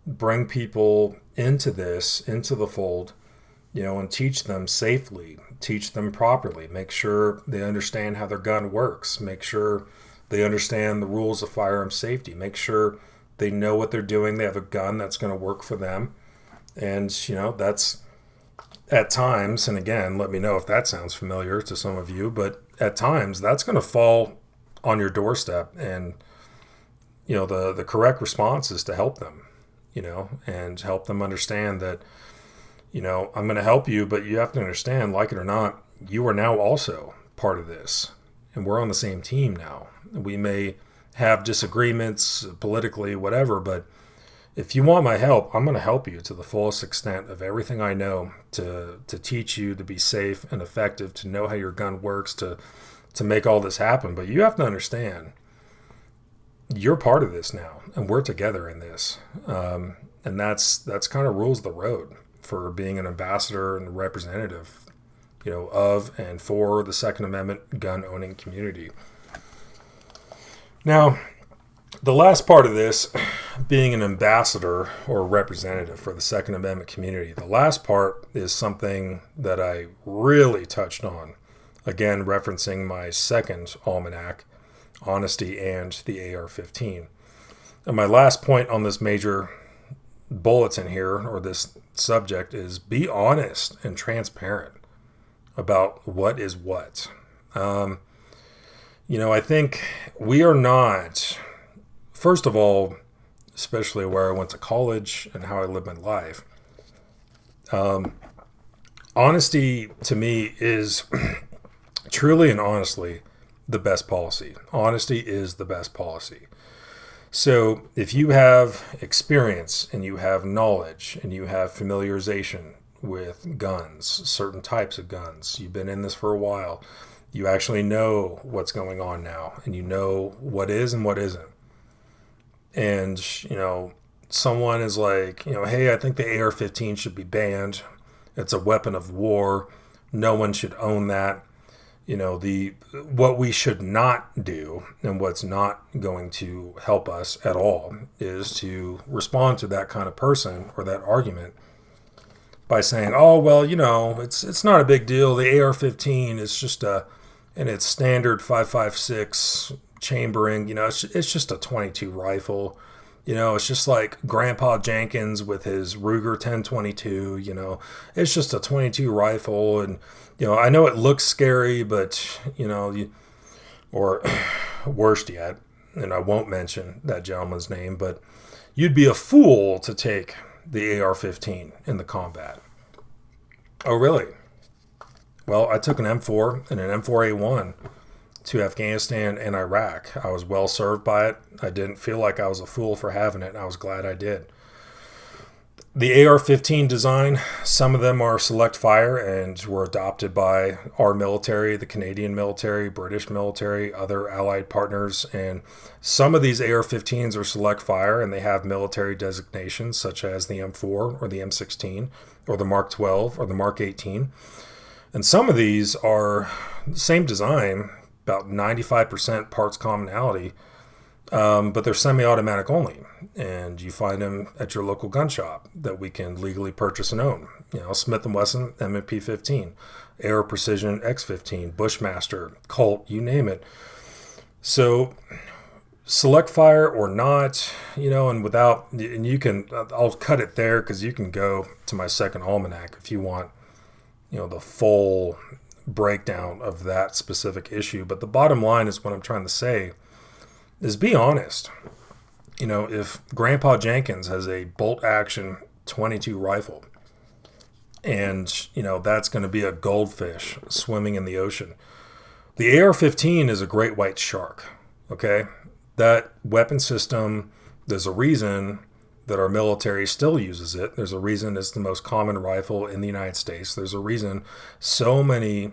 bring people into the fold, and teach them safely, teach them properly, make sure they understand how their gun works, make sure they understand the rules of firearm safety, make sure they know what they're doing, they have a gun that's going to work for them. And, that's at times, and again, let me know if that sounds familiar to some of you, but at times that's going to fall on your doorstep, and, the correct response is to help them, and help them understand that, I'm going to help you, but you have to understand, like it or not, you are now also part of this. And we're on the same team now. We may have disagreements politically, whatever, but if you want my help, I'm going to help you to the fullest extent of everything I know to teach you to be safe and effective, to know how your gun works, to make all this happen. But you have to understand, you're part of this now, and we're together in this. And that's kind of rules the road for being an ambassador and representative, of and for the Second Amendment gun-owning community. Now, the last part of this, being an ambassador or representative for the Second Amendment community, the last part is something that I really touched on, again, referencing my second Almanack, Honesty and the AR-15. And my last point on this major bulletin here, or this subject, is be honest and transparent about what is what. I think we are not, first of all, especially where I went to college and how I live my life, honesty to me is truly and honestly the best policy. Honesty is the best policy. So if you have experience and you have knowledge and you have familiarization with guns, certain types of guns, you've been in this for a while, you actually know what's going on now, and you know what is and what isn't. And, someone is like, hey, I think the AR-15 should be banned. It's a weapon of war. No one should own that. The what we should not do and what's not going to help us at all is to respond to that kind of person or that argument by saying, "Oh well, it's not a big deal. The AR-15 is just and it's standard 5.56 chambering. It's just a 22 rifle. It's just like Grandpa Jenkins with his Ruger 10/22. It's just a 22 rifle, and I know it looks scary, but or worst yet, and I won't mention that gentleman's name, but you'd be a fool to take the AR-15 in the combat." Oh, really? Well, I took an M4 and an M4A1 to Afghanistan and Iraq. I was well served by it. I didn't feel like I was a fool for having it, and I was glad I did. The AR-15 design, some of them are select fire and were adopted by our military, the Canadian military, British military, other allied partners, and some of these AR-15s are select fire and they have military designations such as the M4 or the M16 or the Mark 12 or the Mark 18. And some of these are the same design, about 95% parts commonality, but they're semi-automatic only, and you find them at your local gun shop that we can legally purchase and own. Smith & Wesson M&P 15, Air Precision X15, Bushmaster, Colt, you name it. So select fire or not, and you can, I'll cut it there because you can go to my second Almanack if you want, the full breakdown of that specific issue. But the bottom line is what I'm trying to say is be honest. If Grandpa Jenkins has a bolt action 22 rifle and, that's going to be a goldfish swimming in the ocean, the AR-15 is a great white shark. Okay. That weapon system, there's a reason that our military still uses it. There's a reason it's the most common rifle in the United States. There's a reason so many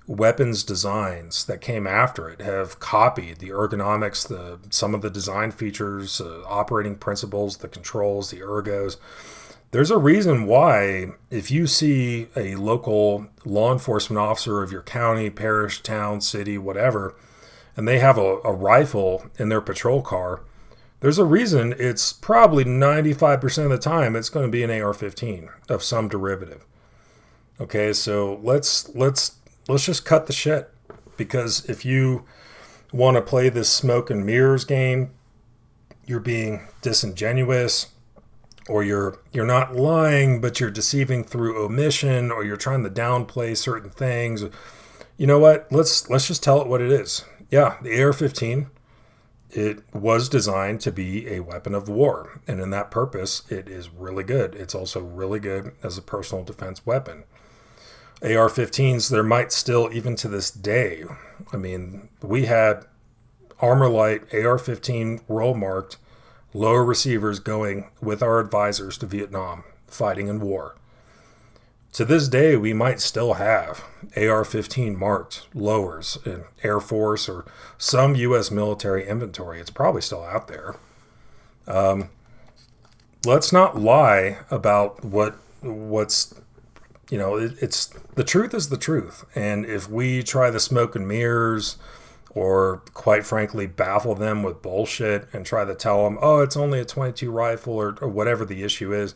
weapons designs that came after it have copied the ergonomics, some of the design features, operating principles, the controls, the ergos. There's a reason why if you see a local law enforcement officer of your county, parish, town, city, whatever, and they have a rifle in their patrol car, there's a reason it's probably 95% of the time it's going to be an AR-15 of some derivative. Okay, so let's just cut the shit, because if you want to play this smoke and mirrors game, you're being disingenuous, or you're not lying, but you're deceiving through omission, or you're trying to downplay certain things. You know what? Let's just tell it what it is. Yeah, the AR-15, it was designed to be a weapon of war, and in that purpose, it is really good. It's also really good as a personal defense weapon. AR-15s, there might still, even to this day, we had Armor-Lite AR-15 roll-marked lower receivers going with our advisors to Vietnam, fighting in war. To this day, we might still have AR-15 marked lowers in Air Force or some U.S. military inventory. It's probably still out there. Let's not lie about what's, it's the truth is the truth. And if we try the smoke and mirrors, or quite frankly baffle them with bullshit and try to tell them, oh, it's only a 22 rifle or whatever the issue is,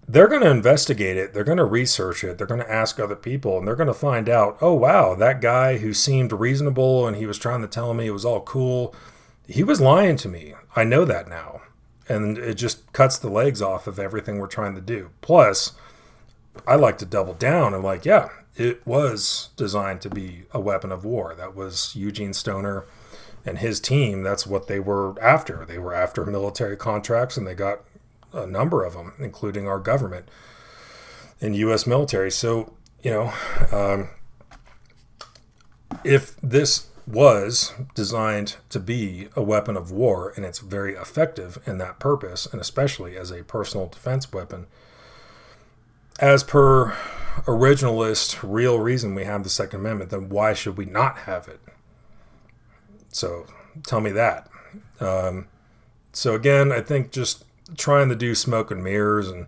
they're going to investigate it. They're going to research it. They're going to ask other people, and they're going to find out, oh, wow, that guy who seemed reasonable and he was trying to tell me it was all cool, he was lying to me. I know that now. And it just cuts the legs off of everything we're trying to do. Plus, I like to double down and yeah, it was designed to be a weapon of war. That was Eugene Stoner and his team. That's what they were after. They were after military contracts, and they got a number of them, including our government and U.S. military. So, if this was designed to be a weapon of war, and it's very effective in that purpose, and especially as a personal defense weapon, as per originalist real reason we have the Second Amendment, then why should we not have it? So tell me that. So again, I think just trying to do smoke and mirrors and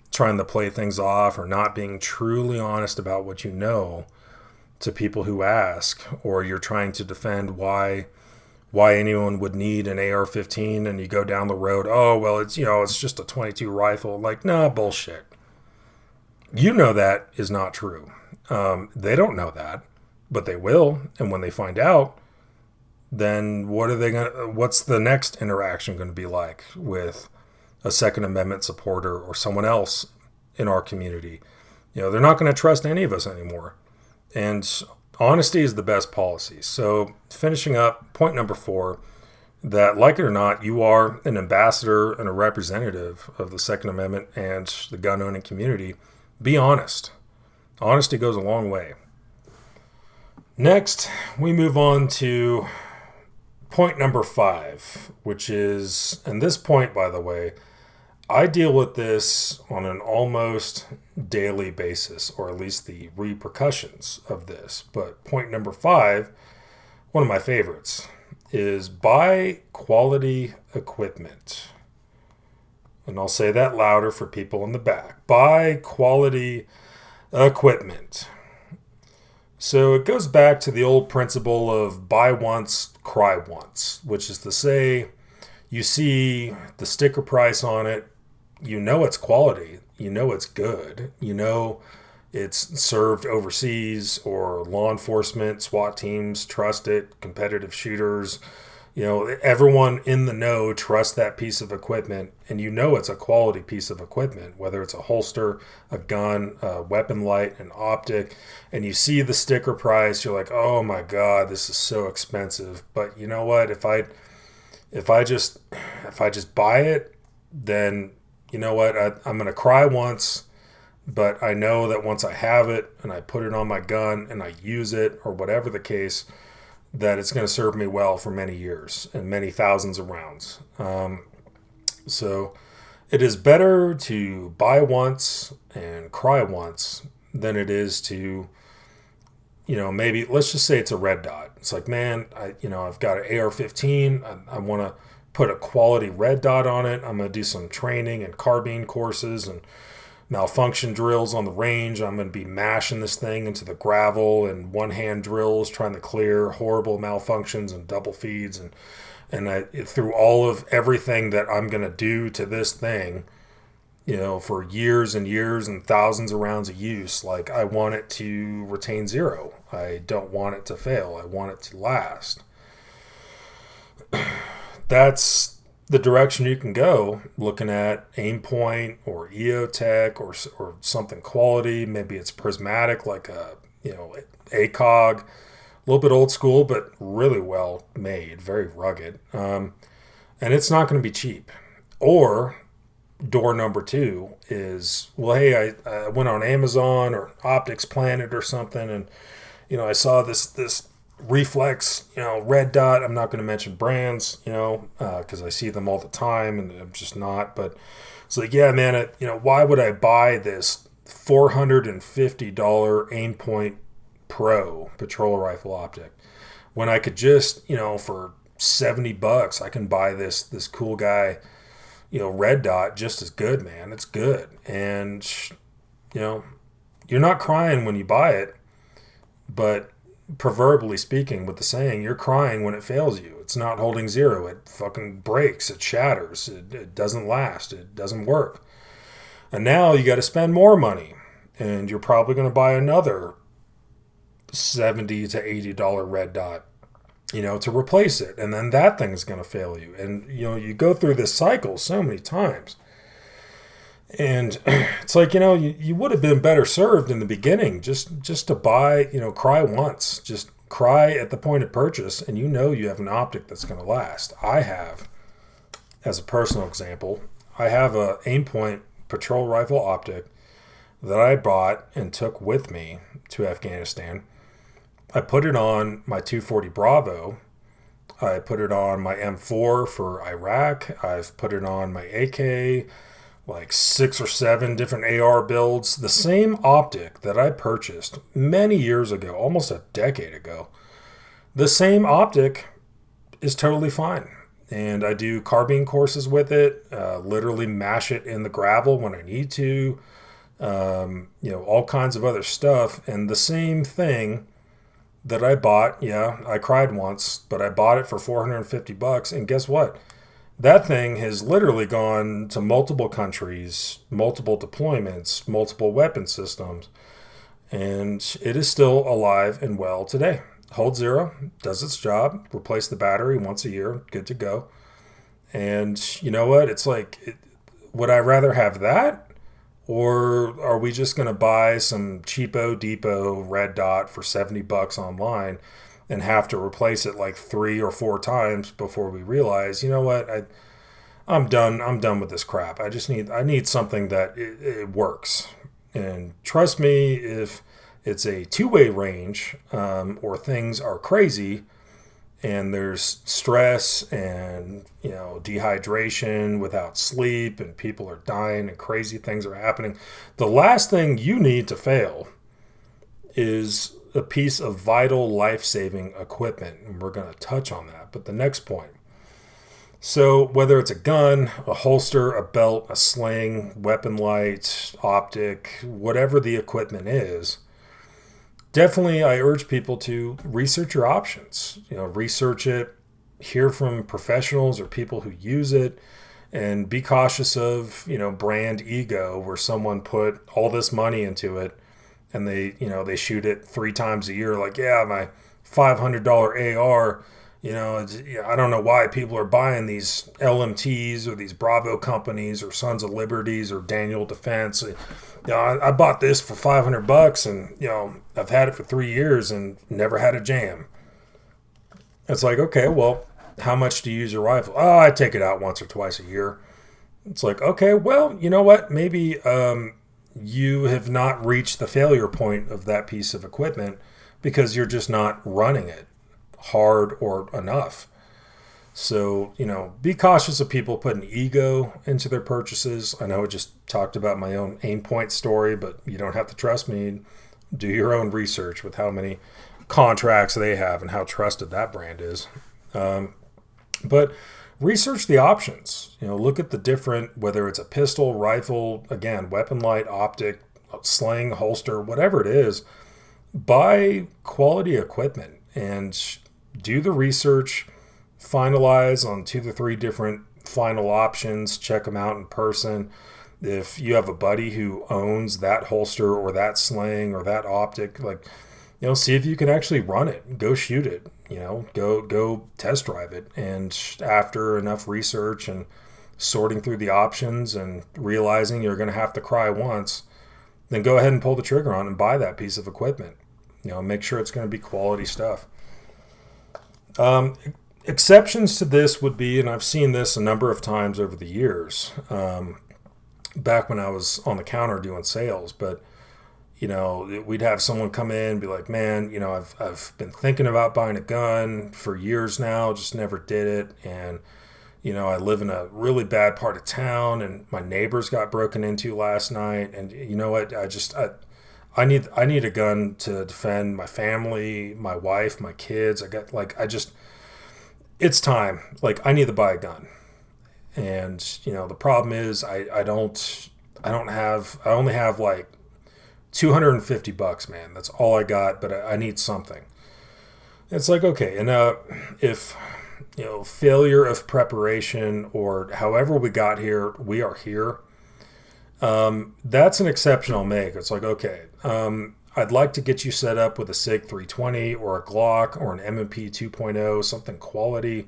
trying to play things off, or not being truly honest about what you know, to people who ask, or you're trying to defend why anyone would need an AR-15, and you go down the road, oh, well, it's just a 22 rifle. Like, nah, bullshit. You know that is not true. They don't know that, but they will. And when they find out, then what's the next interaction going to be like with a Second Amendment supporter or someone else in our community? They're not going to trust any of us anymore. And honesty is the best policy. So finishing up, point number 4, that like it or not, you are an ambassador and a representative of the Second Amendment and the gun owning community. Be honest. Honesty goes a long way. Next, we move on to point number 5, which is, and this point, by the way, I deal with this on an almost daily basis, or at least the repercussions of this. But point number 5, one of my favorites, is buy quality equipment. And I'll say that louder for people in the back. Buy quality equipment. So it goes back to the old principle of buy once, cry once, which is to say, you see the sticker price on it, you know it's quality, you know it's good, you know it's served overseas, or law enforcement, SWAT teams trust it, competitive shooters, everyone in the know trusts that piece of equipment, and you know it's a quality piece of equipment, whether it's a holster, a gun, a weapon light, an optic, and you see the sticker price, you're like, oh my God, this is so expensive. But you know what? If I just buy it, then you know what? I'm going to cry once, but I know that once I have it and I put it on my gun and I use it, or whatever the case, that it's going to serve me well for many years and many thousands of rounds. So it is better to buy once and cry once than it is to, maybe, let's just say it's a red dot. It's like, man, I've got an AR-15. I want to put a quality red dot on it. I'm going to do some training and carbine courses and malfunction drills on the range. I'm going to be mashing this thing into the gravel and one-hand drills, trying to clear horrible malfunctions and double feeds. And through all of everything that I'm going to do to this thing, for years and years and thousands of rounds of use, like, I want it to retain zero. I don't want it to fail. I want it to last. That's the direction you can go, looking at Aimpoint or EOTech or something quality. Maybe it's prismatic, like a ACOG, a little bit old school, but really well made, very rugged. And it's not going to be cheap. Or door number 2 is, well, hey, I went on Amazon or Optics Planet or something, and I saw this reflex, red dot. I'm not going to mention brands, because I see them all the time, and I'm just not. But it's like, yeah, man, why would I buy this $450 Aimpoint Pro patrol rifle optic when I could just, for $70, I can buy this cool guy, red dot, just as good, man. It's good, and you're not crying when you buy it, but proverbially speaking, with the saying, you're crying when it fails you. It's not holding zero. It fucking breaks. It shatters. It doesn't last. It doesn't work. And now you got to spend more money, and you're probably going to buy another $70 to $80 red dot, to replace it. And then that thing's going to fail you. And, you go through this cycle so many times. And it's like, you would have been better served in the beginning just to buy, cry once. Just cry at the point of purchase, and you have an optic that's going to last. I have, as a personal example, I have a Aimpoint patrol rifle optic that I bought and took with me to Afghanistan. I put it on my 240 Bravo. I put it on my M4 for Iraq. I've put it on my AK, like 6 or 7 different AR builds. The same optic that I purchased many years ago, almost a decade ago. The same optic is totally fine. And I do carbine courses with it, literally mash it in the gravel when I need to, all kinds of other stuff. And the same thing that I bought, yeah, I cried once, but I bought it for $450. And guess what? That thing has literally gone to multiple countries, multiple deployments, multiple weapon systems, and it is still alive and well today. Hold zero, does its job, replace the battery once a year, good to go. And you know what? It's like, would I rather have that? Or are we just going to buy some cheapo depot red dot for $70 online and have to replace it like 3 or 4 times before we realize, you know what? I'm done. I'm done with this crap. I need something that it works. And trust me, if it's a two-way range, or things are crazy and there's stress and, dehydration without sleep and people are dying and crazy things are happening, the last thing you need to fail is a piece of vital life-saving equipment. And we're going to touch on that. But the next point. So whether it's a gun, a holster, a belt, a sling, weapon light, optic, whatever the equipment is, definitely I urge people to research your options. Research it, hear from professionals or people who use it, and be cautious of, brand ego where someone put all this money into it and they shoot it 3 times a year. Like, yeah, my $500 AR, I don't know why people are buying these LMTs or these Bravo companies or Sons of Liberties or Daniel Defense. I bought this for $500 and, I've had it for 3 years and never had a jam. It's like, okay, well, how much do you use your rifle? Oh, I take it out once or twice a year. It's like, okay, well, you know what? Maybe you have not reached the failure point of that piece of equipment because you're just not running it hard or enough. So, be cautious of people putting ego into their purchases. I know I just talked about my own Aimpoint story, but you don't have to trust me. Do your own research with how many contracts they have and how trusted that brand is. But research the options. Look at the different, whether it's a pistol, rifle, again, weapon light, optic, sling, holster, whatever it is, buy quality equipment and do the research, finalize on 2 to 3 different final options, check them out in person. If you have a buddy who owns that holster or that sling or that optic, see if you can actually run it, go shoot it, go test drive it. And after enough research and sorting through the options and realizing you're going to have to cry once, then go ahead and pull the trigger on and buy that piece of equipment. Make sure it's going to be quality stuff. Exceptions to this would be, and I've seen this a number of times over the years, back when I was on the counter doing sales, but we'd have someone come in and be like, man, I've been thinking about buying a gun for years now, just never did it. And, I live in a really bad part of town and my neighbors got broken into last night. And you know what? I need a gun to defend my family, my wife, my kids. It's time. I need to buy a gun. And, the problem is I only have like $250, man. That's all I got, but I need something. It's like, okay. And, if, failure of preparation or however we got here, we are here. That's an exception I'll make. It's like, okay, I'd like to get you set up with a SIG 320 or a Glock or an M&P 2.0, something quality.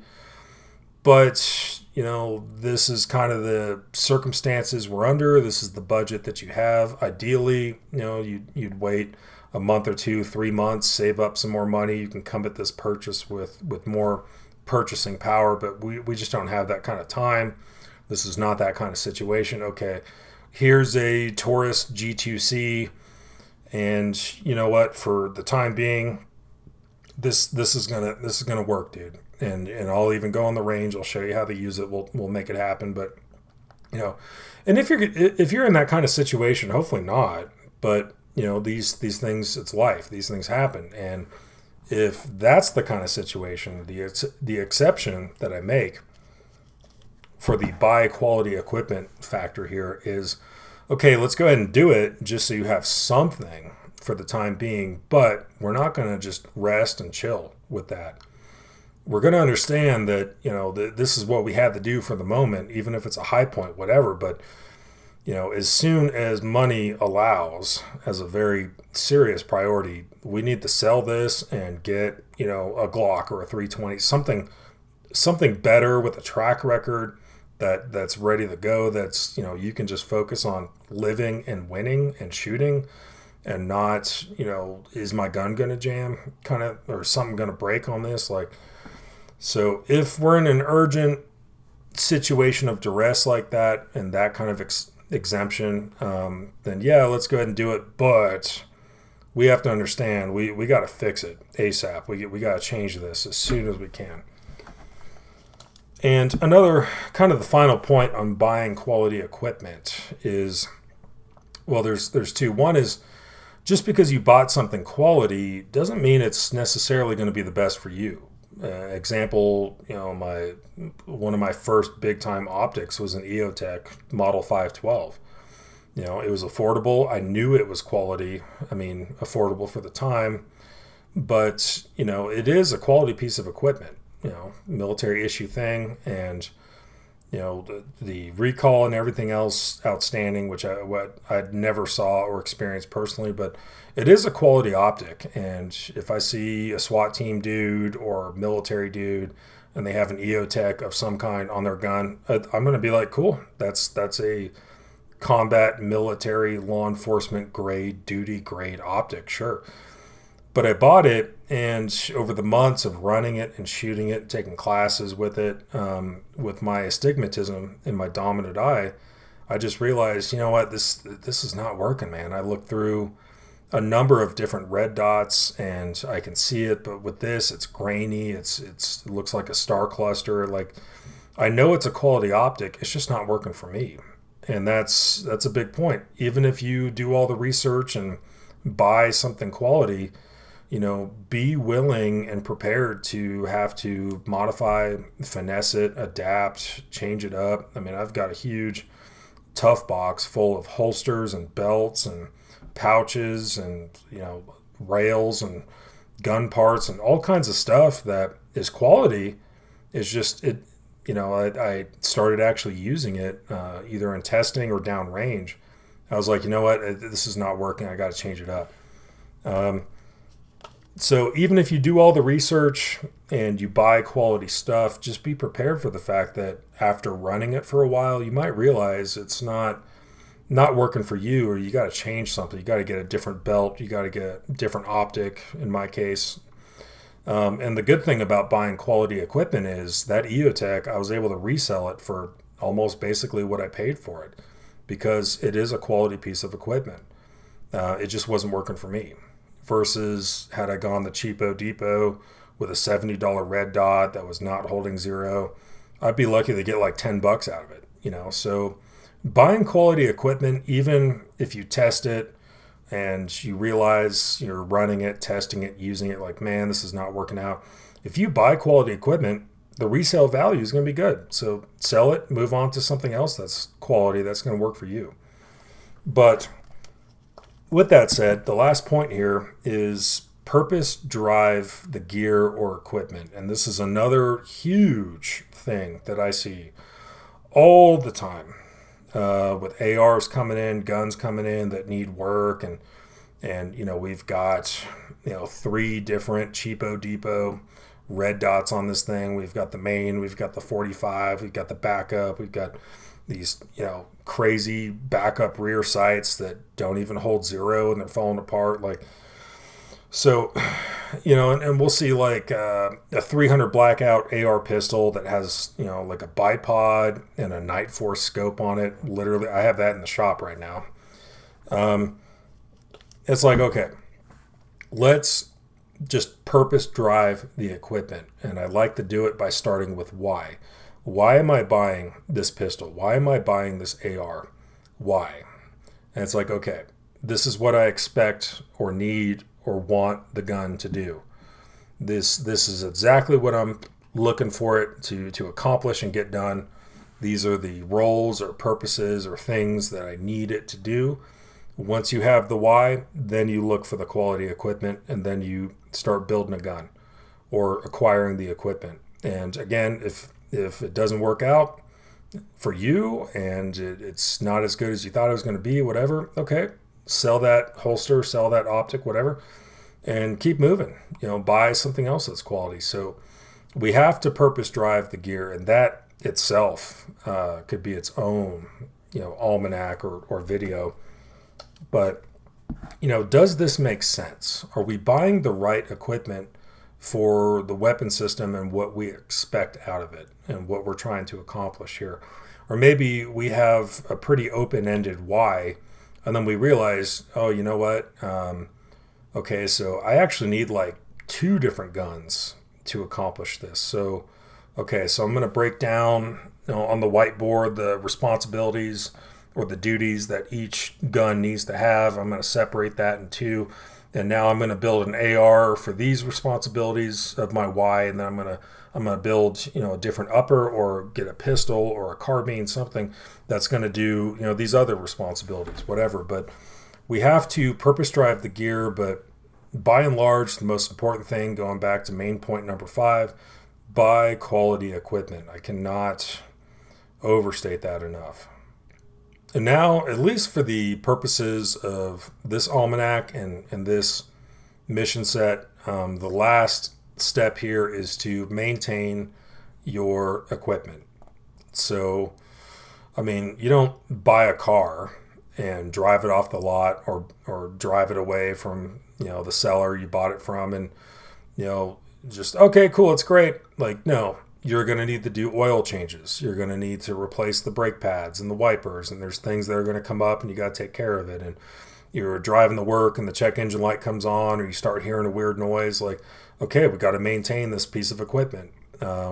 But, this is kind of the circumstances we're under. This is the budget that you have. Ideally, you'd wait a month or 2, 3 months, save up some more money. You can come at this purchase with more purchasing power, but we just don't have that kind of time. This is not that kind of situation. Okay, here's a Taurus G2C, and you know what? For the time being, this is gonna work, dude. And I'll even go on the range. I'll show you how to use it. We'll make it happen. But and if you're in that kind of situation, hopefully not. But these things, it's life. These things happen. And if that's the kind of situation, the exception that I make for the buy quality equipment factor here is, okay, let's go ahead and do it just so you have something for the time being, but we're not going to just rest and chill with that. We're going to understand that, this is what we had to do for the moment, even if it's a high point, whatever. But, as soon as money allows, as a very serious priority, we need to sell this and get, a Glock or a 320, something better with a track record that's ready to go. That's, you can just focus on living and winning and shooting, and not, is my gun going to jam kind of, or something going to break on this? So if we're in an urgent situation of duress like that, and that kind of exemption, then yeah, let's go ahead and do it. But we have to understand, we got to fix it ASAP. We got to change this as soon as we can. And another kind of the final point on buying quality equipment is, well, there's two. One is, just because you bought something quality doesn't mean it's necessarily going to be the best for you. Example, one of my first big time optics was an EOTech Model 512. It was affordable. I knew it was quality. Affordable for the time, but it is a quality piece of equipment. Military issue thing, and the recall and everything else outstanding, which I never saw or experienced personally, but it is a quality optic. And if I see a SWAT team dude or military dude and they have an EOTech of some kind on their gun, I'm going to be like, cool, that's a combat military law enforcement grade, duty grade optic, sure. But I bought it, and over the months of running it and shooting it, taking classes with it, with my astigmatism in my dominant eye, I just realized, this is not working, man. I looked through a number of different red dots, and I can see it, but with this, it's grainy. It looks like a star cluster. I know it's a quality optic. It's just not working for me, and that's a big point. Even if you do all the research and buy something quality, be willing and prepared to have to modify, finesse it, adapt, change it up. I've got a huge tough box full of holsters and belts and pouches and, rails and gun parts and all kinds of stuff that is quality. It's just, I started actually using it either in testing or downrange. I was like, this is not working. I got to change it up. So even if you do all the research and you buy quality stuff, just be prepared for the fact that after running it for a while, you might realize it's not working for you, or you got to change something. You got to get a different belt. You got to get a different optic, in my case. And the good thing about buying quality equipment is that EOTech, I was able to resell it for almost basically what I paid for it, because it is a quality piece of equipment. It just wasn't working for me. Versus had I gone the cheapo depot with a $70 red dot that was not holding zero, I'd be lucky to get like $10 out of it. So buying quality equipment, even if you test it and you realize you're running it, testing it, using it, like, man, this is not working out. If you buy quality equipment, the resale value is going to be good. So sell it, move on to something else that's quality, that's going to work for you. But with that said, the last point here is purpose drive the gear or equipment. And this is another huge thing that I see all the time with ARs coming in, guns coming in that need work. And we've got, 3 different cheapo depot red dots on this thing. We've got the main, we've got the 45, we've got the backup, we've got these, crazy backup rear sights that don't even hold zero and they're falling apart. So, and we'll see a 300 blackout AR pistol that has, like a bipod and a Night Force scope on it. Literally, I have that in the shop right now. It's like, okay, let's just purpose drive the equipment. And I like to do it by starting with why. Why am I buying this pistol? Why am I buying this AR? Why? And it's like, okay, this is what I expect or need or want the gun to do. This is exactly what I'm looking for it to accomplish and get done. These are the roles or purposes or things that I need it to do. Once you have the why, then you look for the quality equipment, and then you start building a gun or acquiring the equipment. And again, if it doesn't work out for you and it's not as good as you thought it was going to be, whatever, okay, sell that holster, sell that optic, whatever, and keep moving. Buy something else that's quality. So we have to purpose drive the gear, and that itself could be its own, almanac or video. But, does this make sense? Are we buying the right equipment for the weapon system and what we expect out of it and what we're trying to accomplish here? Or maybe we have a pretty open-ended why, and then we realize, oh, you know what? Okay, so I actually need like 2 different guns to accomplish this. So, okay, so I'm going to break down on the whiteboard the responsibilities or the duties that each gun needs to have. I'm going to separate that in 2. And now I'm going to build an AR for these responsibilities of my Y, and then I'm going to build a different upper, or get a pistol or a carbine, something that's going to do these other responsibilities, whatever. But we have to purpose drive the gear. But by and large, the most important thing, going back to main point number 5, buy quality equipment. I cannot overstate that enough. And now, at least for the purposes of this almanac and this mission set, the last step here is to maintain your equipment. So, you don't buy a car and drive it off the lot or drive it away from, the seller you bought it from and, just, okay, cool, it's great. Like, no. You're going to need to do oil changes. You're going to need to replace the brake pads and the wipers, and there's things that are going to come up and you got to take care of it. And you're driving to work and the check engine light comes on, or you start hearing a weird noise, like, okay, we got to maintain this piece of equipment.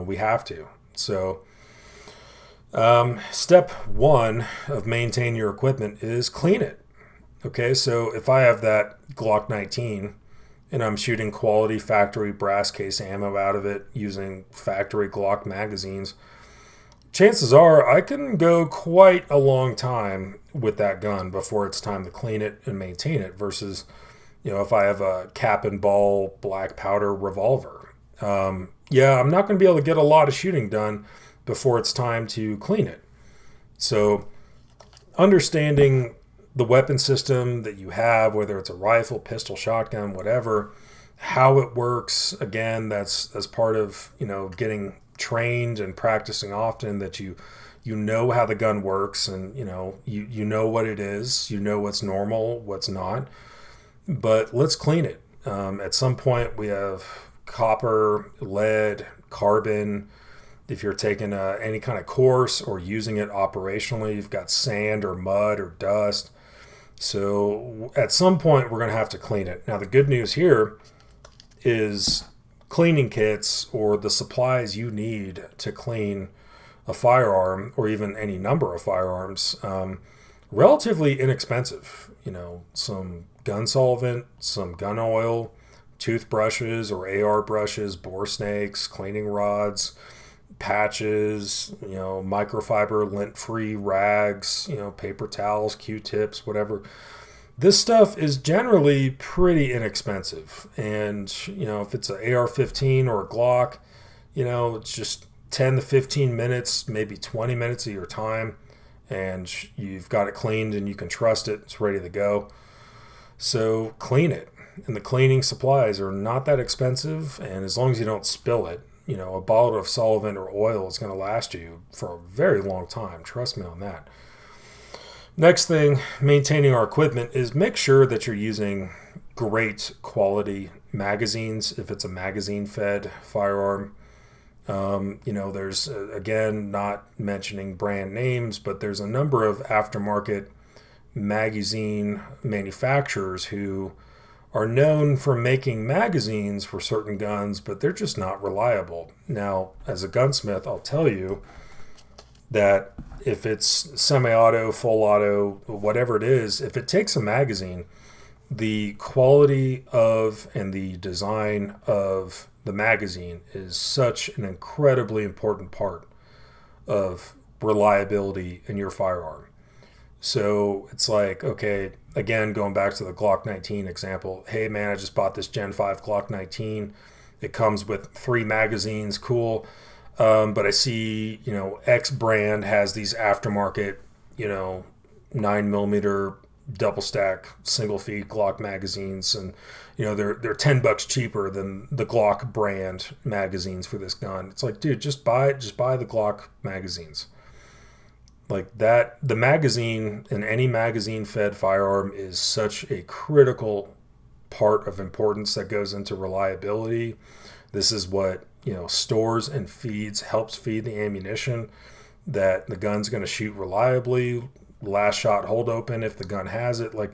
We have to. So step 1 of maintain your equipment is clean it. Okay, so if I have that Glock 19 and I'm shooting quality factory brass case ammo out of it using factory Glock magazines, chances are I can go quite a long time with that gun before it's time to clean it and maintain it versus, if I have a cap and ball black powder revolver. I'm not going to be able to get a lot of shooting done before it's time to clean it. So understanding the weapon system that you have, whether it's a rifle, pistol, shotgun, whatever, how it works, again, that's part of, getting trained and practicing often, that you know how the gun works, and you know what it is, what's normal, what's not. But let's clean it. At some point we have copper, lead, carbon. If you're taking any kind of course or using it operationally, you've got sand or mud or dust. So at some point, we're going to have to clean it. Now, the good news here is cleaning kits or the supplies you need to clean a firearm, or even any number of firearms, relatively inexpensive. Some gun solvent, some gun oil, toothbrushes or AR brushes, bore snakes, cleaning rods, patches, microfiber, lint-free rags, paper towels, Q-tips, whatever. This stuff is generally pretty inexpensive. And, if it's an AR-15 or a Glock, it's just 10 to 15 minutes, maybe 20 minutes of your time, and you've got it cleaned and you can trust it. It's ready to go. So clean it. And the cleaning supplies are not that expensive, and as long as you don't spill it, a bottle of solvent or oil is going to last you for a very long time. Trust me on that. Next thing, maintaining our equipment, is make sure that you're using great quality magazines if it's a magazine-fed firearm. There's, again, not mentioning brand names, but there's a number of aftermarket magazine manufacturers who are known for making magazines for certain guns, but they're just not reliable. Now, as a gunsmith, I'll tell you that if it's semi-auto, full auto, whatever it is, if it takes a magazine, the quality of and the design of the magazine is such an incredibly important part of reliability in your firearm. So it's like, okay, again, going back to the Glock 19 example, hey man, I just bought this Gen 5 Glock 19. It comes with 3 magazines, cool. But I see, X brand has these aftermarket, you know, 9 millimeter double stack single feed Glock magazines, and they're $10 cheaper than the Glock brand magazines for this gun. It's like, dude, just buy the Glock magazines. Like that, the magazine in any magazine fed firearm is such a critical part of importance that goes into reliability. This is what stores and helps feed the ammunition that the gun's going to shoot reliably, last shot hold open if the gun has it. Like,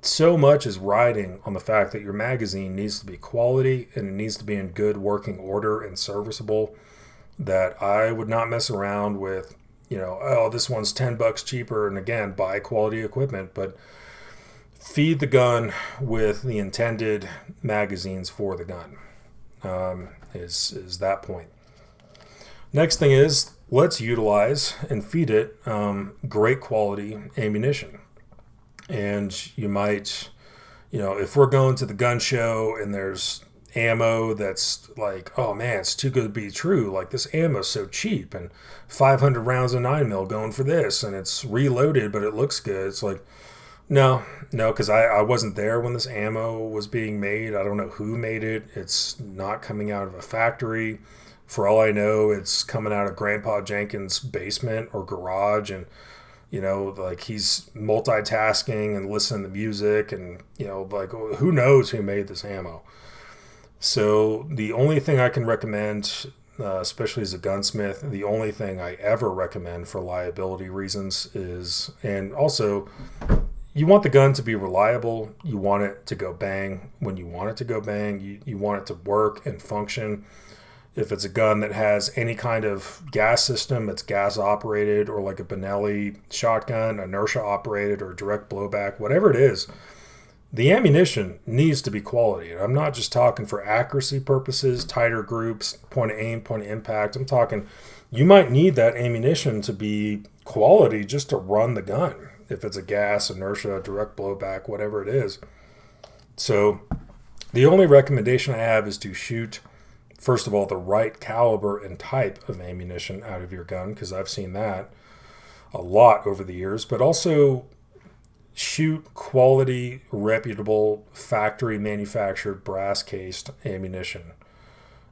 so much is riding on the fact that your magazine needs to be quality and it needs to be in good working order and serviceable, that I would not mess around with, oh, this one's $10 cheaper, and again, buy quality equipment, but feed the gun with the intended magazines for the gun. Is that point. Next thing is, let's utilize and feed it great quality ammunition. And you might, if we're going to the gun show and there's ammo that's like, oh man, it's too good to be true. Like, this ammo's so cheap, and 500 rounds of 9mm going for this, and it's reloaded, but it looks good. It's like, no, because I wasn't there when this ammo was being made. I don't know who made it. It's not coming out of a factory. For all I know, it's coming out of Grandpa Jenkins' basement or garage, and like, he's multitasking and listening to music, and like, who knows who made this ammo. So the only thing I can recommend, especially as a gunsmith, the only thing I ever recommend for liability reasons is, and also, you want the gun to be reliable. You want it to go bang when you want it to go bang. You want it to work and function. If it's a gun that has any kind of gas system, it's gas operated, or like a Benelli shotgun, inertia operated, or direct blowback, whatever it is, the ammunition needs to be quality. And I'm not just talking for accuracy purposes, tighter groups, point of aim, point of impact. I'm talking, you might need that ammunition to be quality just to run the gun, if it's a gas, inertia, direct blowback, whatever it is. So the only recommendation I have is to shoot, first of all, the right caliber and type of ammunition out of your gun, because I've seen that a lot over the years, but also shoot quality, reputable, factory manufactured brass cased ammunition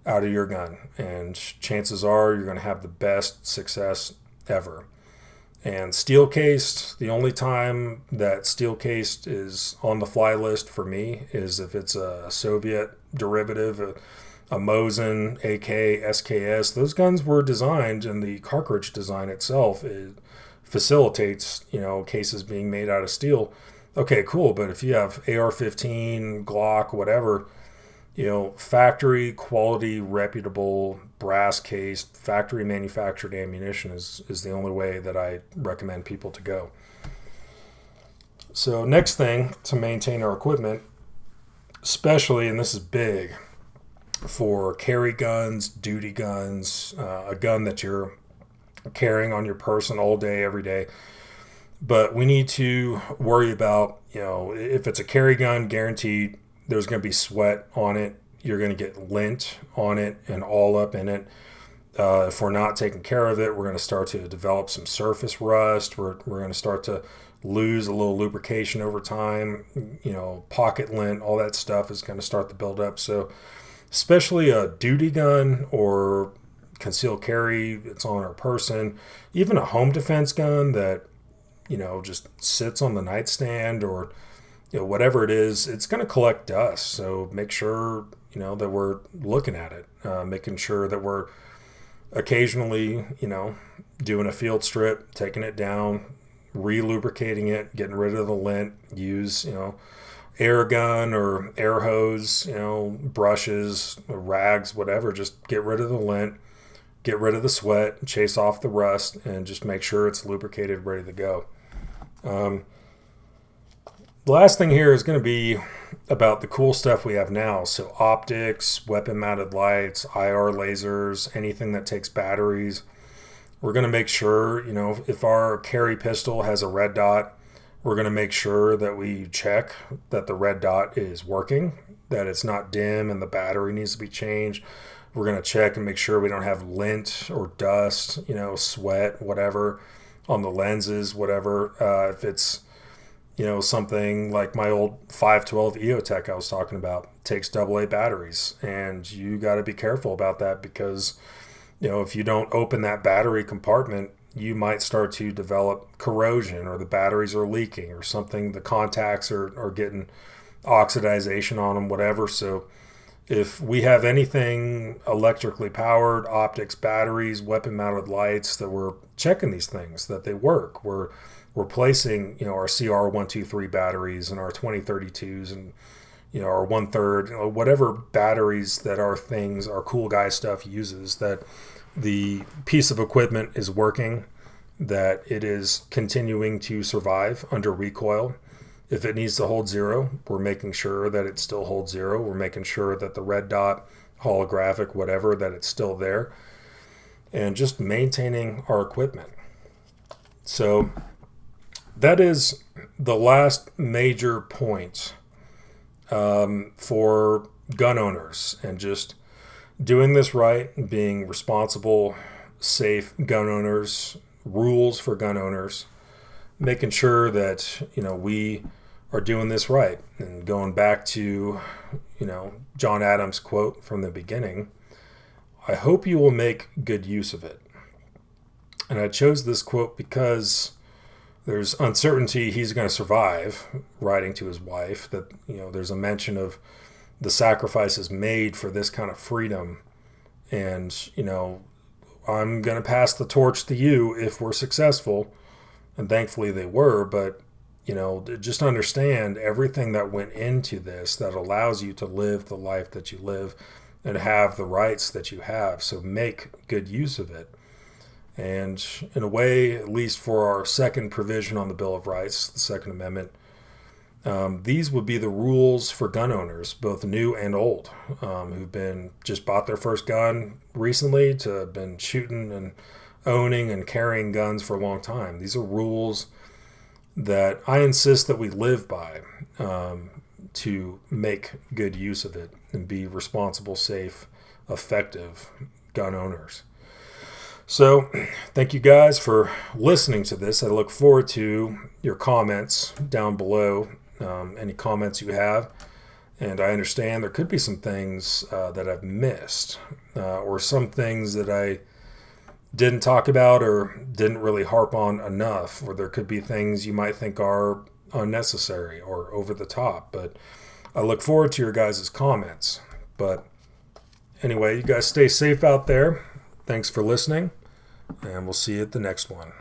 out of your gun, and chances are you're going to have the best success ever. And steel cased, the only time that steel cased is on the fly list for me is if it's a Soviet derivative, a Mosin, AK, SKS. Those guns were designed, and the cartridge design itself, it facilitates, cases being made out of steel. Okay, cool. But if you have AR-15, Glock, whatever, factory quality, reputable, brass cased, factory manufactured ammunition is the only way that I recommend people to go. So next thing to maintain our equipment, especially, and this is big, for carry guns, duty guns, a gun that you're carrying on your person all day, every day. But we need to worry about, if it's a carry gun, guaranteed there's going to be sweat on it. You're going to get lint on it and all up in it. If we're not taking care of it, we're going to start to develop some surface rust. We're going to start to lose a little lubrication over time. Pocket lint, all that stuff is going to start to build up. So especially a duty gun or concealed carry, it's on our person, even a home defense gun that, just sits on the nightstand, or whatever it is, it's going to collect dust. So make sure, that we're looking at it, making sure that we're occasionally, doing a field strip, taking it down, re-lubricating it, getting rid of the lint, use, air gun or air hose, brushes, rags, whatever. Just get rid of the lint, get rid of the sweat, chase off the rust, and just make sure it's lubricated, ready to go. The last thing here is going to be about the cool stuff we have now. So optics, weapon-mounted lights, IR lasers, anything that takes batteries. We're going to make sure, if our carry pistol has a red dot, We're going to make sure that we check that the red dot is working, that it's not dim and the battery needs to be changed. We're going to check and make sure we don't have lint or dust, sweat, whatever, on the lenses, whatever. If it's, something like my old 512 EOTech I was talking about, takes AA batteries. And you got to be careful about that because, if you don't open that battery compartment, you might start to develop corrosion, or the batteries are leaking or something. The contacts are getting oxidization on them, whatever. So if we have anything electrically powered, optics, batteries, weapon mounted lights, that we're checking these things, that they work. We're replacing, our CR123 batteries and our 2032s and, our 1/3, whatever batteries that our cool guy stuff uses, that the piece of equipment is working, that it is continuing to survive under recoil. If it needs to hold 0, we're making sure that it still holds 0. We're making sure that the red dot, holographic, whatever, that it's still there. And just maintaining our equipment. So that is the last major point for gun owners, and just doing this right, being responsible, safe gun owners, rules for gun owners, making sure that, we are doing this right. And going back to, John Adams' quote from the beginning, I hope you will make good use of it. And I chose this quote because there's uncertainty he's going to survive, writing to his wife, that, there's a mention of the sacrifices made for this kind of freedom. And, I'm going to pass the torch to you if we're successful. And thankfully they were. But, just understand everything that went into this that allows you to live the life that you live and have the rights that you have. So make good use of it. And in a way, at least for our second provision on the Bill of Rights, the Second Amendment, these would be the rules for gun owners, both new and old, who've just bought their first gun recently, to have been shooting and owning and carrying guns for a long time. These are rules that I insist that we live by, to make good use of it and be responsible, safe, effective gun owners. So thank you guys for listening to this. I look forward to your comments down below, any comments you have. And I understand there could be some things that I've missed, or some things that I didn't talk about or didn't really harp on enough, or there could be things you might think are unnecessary or over the top. But I look forward to your guys' comments. But anyway, you guys stay safe out there. Thanks for listening, and we'll see you at the next one.